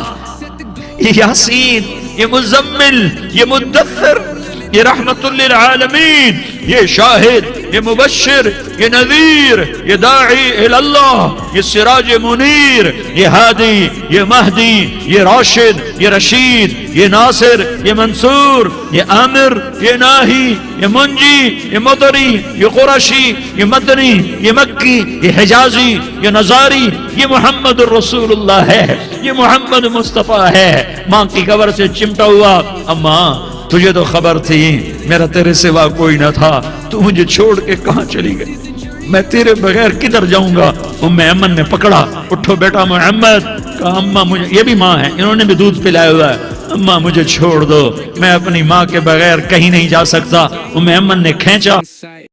Speaker 1: یہ یاسین، یہ مزمل، یہ مدثر، یہ رحمت للعالمین، یہ شاہد، یہ مبشر، یہ نذیر، یہ داعی اللہ، یہ سراج منیر، یہ ہادی، یہ مہدی، یہ راشد، یہ رشید، یہ ناصر، یہ منصور، یہ عامر، یہ ناہی، یہ منجی، یہ مدری، یہ قرشی، یہ مدنی، یہ مکی، یہ حجازی، یہ نظاری، یہ محمد الرسول اللہ ہے، یہ محمد مصطفیٰ ہے۔ ماں کی قبر سے چمٹا ہوا، اماں تجھے تو خبر تھی میرا تیرے سوا کوئی نہ تھا، تو مجھے چھوڑ کے کہاں چلی گئی، میں تیرے بغیر کدھر جاؤں گا؟ ام ایمن نے پکڑا، اٹھو بیٹا محمد، کہا اماں مجھے، یہ بھی ماں ہے، انہوں نے بھی دودھ پلایا ہوا ہے، اماں مجھے چھوڑ دو، میں اپنی ماں کے بغیر کہیں نہیں جا سکتا۔ ام ایمن نے کھینچا